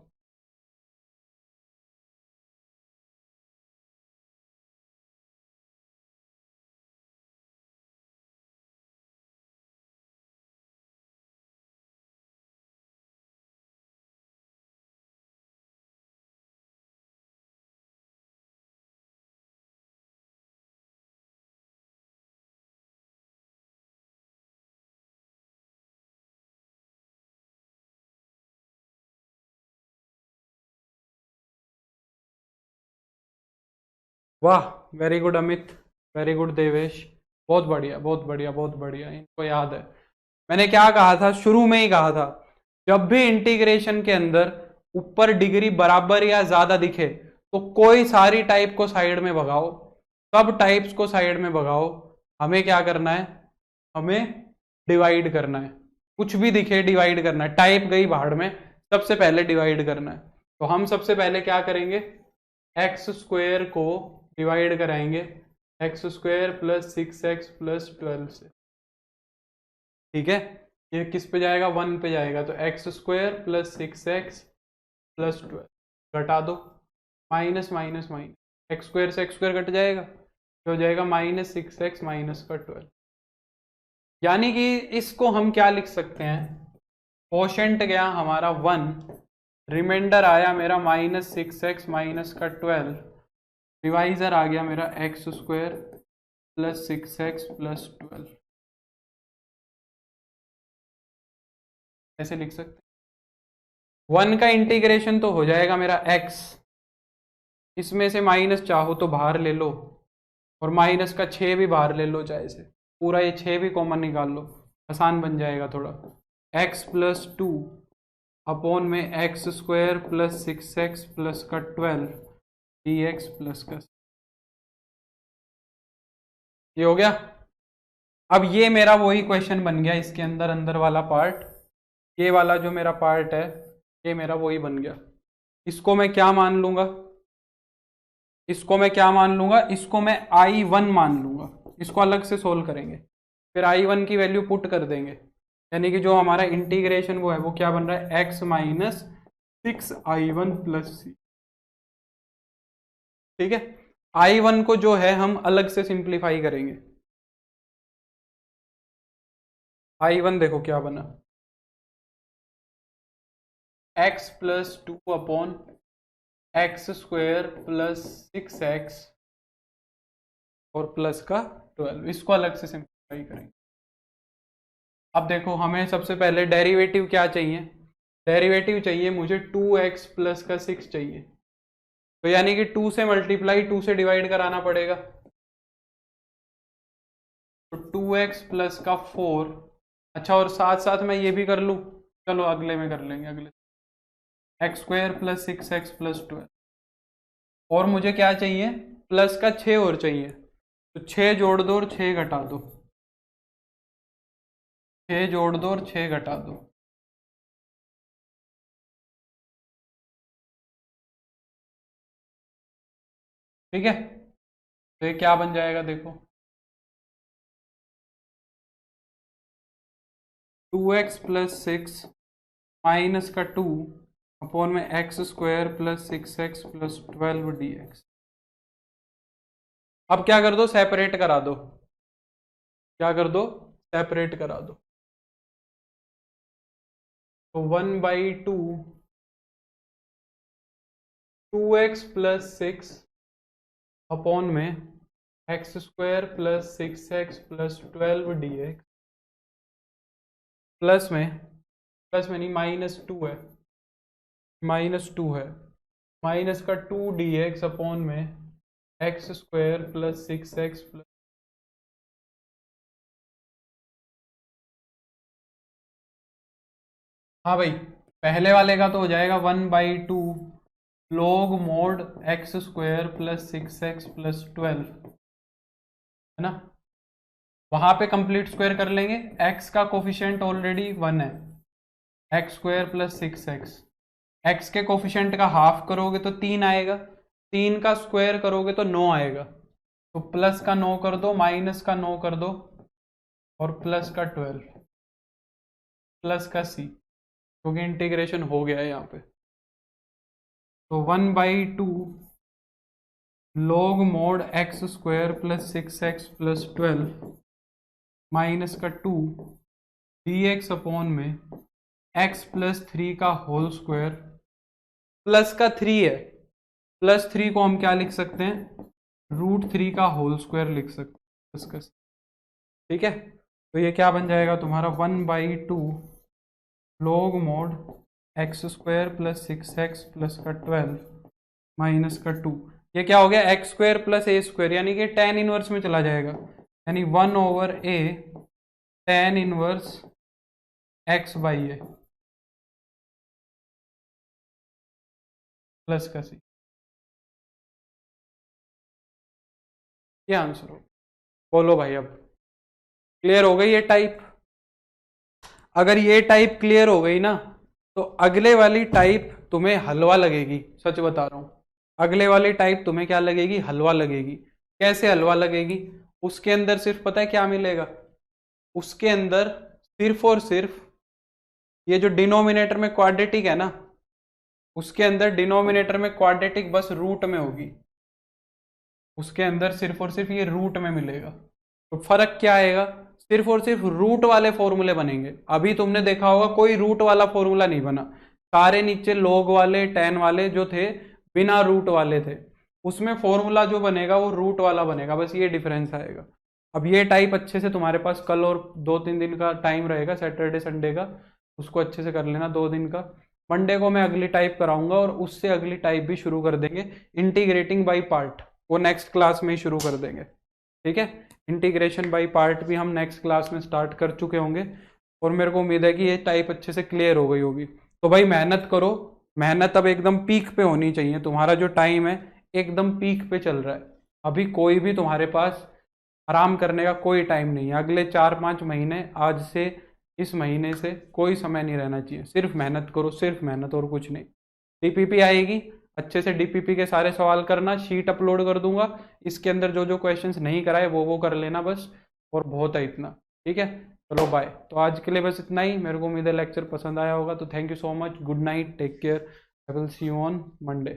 वाह, very good Amit, very good Devesh, बहुत बढ़िया बहुत बढ़िया बहुत बढ़िया, इनको याद है। मैंने क्या कहा था, शुरू में ही कहा था, जब भी इंटीग्रेशन के अंदर ऊपर डिग्री बराबर या ज्यादा दिखे तो कोई सारी टाइप को साइड में भगाओ, सब टाइप्स को साइड में भगाओ। हमें क्या करना है? हमें डिवाइड करना है। कुछ भी दिखे डिवाइड करना है, टाइप गई भाड़ में, सबसे पहले डिवाइड करना है। तो हम सबसे पहले क्या करेंगे? एक्स स्क्वायर को डिवाइड कराएंगे x square plus 6x plus 12 से। ठीक है, ये किस पे जाएगा? 1 पे जाएगा, तो x square plus 6x plus 12 घटा दो, minus minus minus, x square से एक्स स्क्वायर कट जाएगा, तो हो जाएगा माइनस 6x माइनस का 12। यानी कि इसको हम क्या लिख सकते हैं? कोशेंट गया हमारा 1, रिमाइंडर आया मेरा माइनस 6x माइनस का 12, डिवाइजर आ गया मेरा x square plus 6x plus 12। ऐसे लिख सकते हैं। 1 का इंटीग्रेशन तो हो जाएगा मेरा x, इसमें से माइनस चाहो तो बाहर ले लो, और माइनस का 6 भी बाहर ले लो, चाहे से पूरा ये 6 भी कॉमन निकाल लो, आसान बन जाएगा थोड़ा। x प्लस 2 अपॉन में x square plus 6x plus का 12 dx प्लस का, ये हो गया। अब ये मेरा वही क्वेश्चन बन गया, इसके अंदर अंदर वाला पार्ट, ये वाला जो मेरा पार्ट है, ये मेरा वही बन गया। इसको मैं क्या मान लूंगा? इसको मैं क्या मान लूंगा? इसको मैं I1 मान लूंगा। इसको अलग से सोल्व करेंगे, फिर I1 की वैल्यू पुट कर देंगे, यानी कि जो हमारा इंटीग्रेशन वो है वो क्या बन रहा है? x माइनस 6I1 प्लस सी। ठीक है, I1 को जो है हम अलग से सिंप्लीफाई करेंगे। I1 देखो क्या बना, x plus 2 upon x square plus 6x और प्लस का 12, इसको अलग से सिंप्लीफाई करेंगे। अब देखो हमें सबसे पहले डेरिवेटिव क्या चाहिए? डेरिवेटिव चाहिए मुझे 2x प्लस का 6 चाहिए, तो यानी कि 2 से मल्टीप्लाई 2 से डिवाइड कराना पड़ेगा। 2x प्लस का 4। अच्छा, और साथ साथ मैं ये भी कर लूँ, चलो अगले में कर लेंगे, अगले x square plus 6x plus 12। और मुझे क्या चाहिए, प्लस का 6 और चाहिए, तो 6 जोड़ दो और 6 घटा दो, 6 जोड़ दो और 6 घटा दो। ठीक है, तो ये क्या बन जाएगा देखो, 2x प्लस 6 माइनस का 2 अपॉन में x square plus 6x plus 12 dx। अब क्या कर दो, सेपरेट करा दो, क्या कर दो, सेपरेट करा दो। तो 1/2 2x प्लस 6 अपॉन में x square plus 6x plus 12 dx, plus में नहीं, -2 है, -2 है, माइनस का 2 dx अपॉन में x square plus 6x plus, हाँ भाई, पहले वाले का तो हो जाएगा 1/2 log mod x square plus 6x plus 12, है ना। वहां पे कंप्लीट स्क्वायर कर लेंगे, x का कोफिशिएंट ऑलरेडी 1 है, x square plus 6x, x के कोफिशिएंट का हाफ करोगे तो 3 आएगा, 3 का स्क्वायर करोगे तो 9 आएगा, तो प्लस का 9 कर दो, माइनस का 9 कर दो, और प्लस का 12, प्लस का c, क्योंकि इंटीग्रेशन हो गया है यहाँ पे। तो 1/2 log mod x square plus 6x plus 12 minus का 2 dx अपॉन में x प्लस 3 का होल स्क्वायर, प्लस का 3 है, प्लस 3 को हम क्या लिख सकते हैं, √3 का होल स्क्वायर लिख सकते हैं, ठीक है। तो ये क्या बन जाएगा तुम्हारा, 1/2 log mod x square plus 6x plus का 12 माइनस का 2, ये क्या हो गया, x square plus a square, यानी कि tan इनवर्स में चला जाएगा, यानी 1/a tan inverse x/a plus का c, ये आंसर हो। बोलो भाई, अब क्लियर हो गई ये टाइप। अगर ये टाइप क्लियर हो गई ना, तो अगले वाली टाइप तुम्हें हलवा लगेगी, सच बता रहा हूं, अगले वाली टाइप तुम्हें क्या लगेगी, हलवा लगेगी। कैसे हलवा लगेगी, उसके अंदर सिर्फ पता है क्या मिलेगा, उसके अंदर सिर्फ और सिर्फ ये जो डिनोमिनेटर में क्वाड्रेटिक है ना, उसके अंदर डिनोमिनेटर में क्वाड्रेटिक बस रूट में होगी, उसके अंदर सिर्फ और सिर्फ ये रूट में मिलेगा। तो फर्क क्या आएगा, सिर्फ और सिर्फ रूट वाले फॉर्मूले बनेंगे। अभी तुमने देखा होगा कोई रूट वाला फॉर्मूला नहीं बना, सारे नीचे लॉग वाले tan वाले जो थे बिना रूट वाले थे, उसमें फॉर्मूला जो बनेगा वो रूट वाला बनेगा, बस ये डिफरेंस आएगा। अब ये टाइप अच्छे से तुम्हारे पास कल और 2-3 दिन का टाइम रहेगा, सैटरडे संडे का, उसको अच्छे से कर लेना, 2 दिन का। मंडे को मैं अगली टाइप कराऊंगा और उससे अगली टाइप भी शुरू कर देंगे, इंटीग्रेटिंग बाई पार्ट, वो नेक्स्ट क्लास में ही शुरू कर देंगे, ठीक है। इंटीग्रेशन बाई पार्ट भी हम नेक्स्ट क्लास में स्टार्ट कर चुके होंगे, और मेरे को उम्मीद है कि ये टाइप अच्छे से क्लियर हो गई होगी। तो भाई मेहनत करो, मेहनत अब एकदम पीक पे होनी चाहिए, तुम्हारा जो टाइम है एकदम पीक पे चल रहा है, अभी कोई भी तुम्हारे पास आराम करने का कोई टाइम नहीं है। अगले 4-5 महीने, आज से, इस महीने से कोई समय नहीं रहना चाहिए, सिर्फ मेहनत करो, सिर्फ मेहनत, और कुछ नहीं। डीपीपी आएगी, अच्छे से डीपीपी के सारे सवाल करना, शीट अपलोड कर दूंगा, इसके अंदर जो जो क्वेश्चंस नहीं कराए वो कर लेना बस, और बहुत है इतना, ठीक है। चलो बाय। तो आज के लिए बस इतना ही, मेरे को उम्मीद है लेक्चर पसंद आया होगा, तो thank you so much, good night, take care, I will see you on Monday.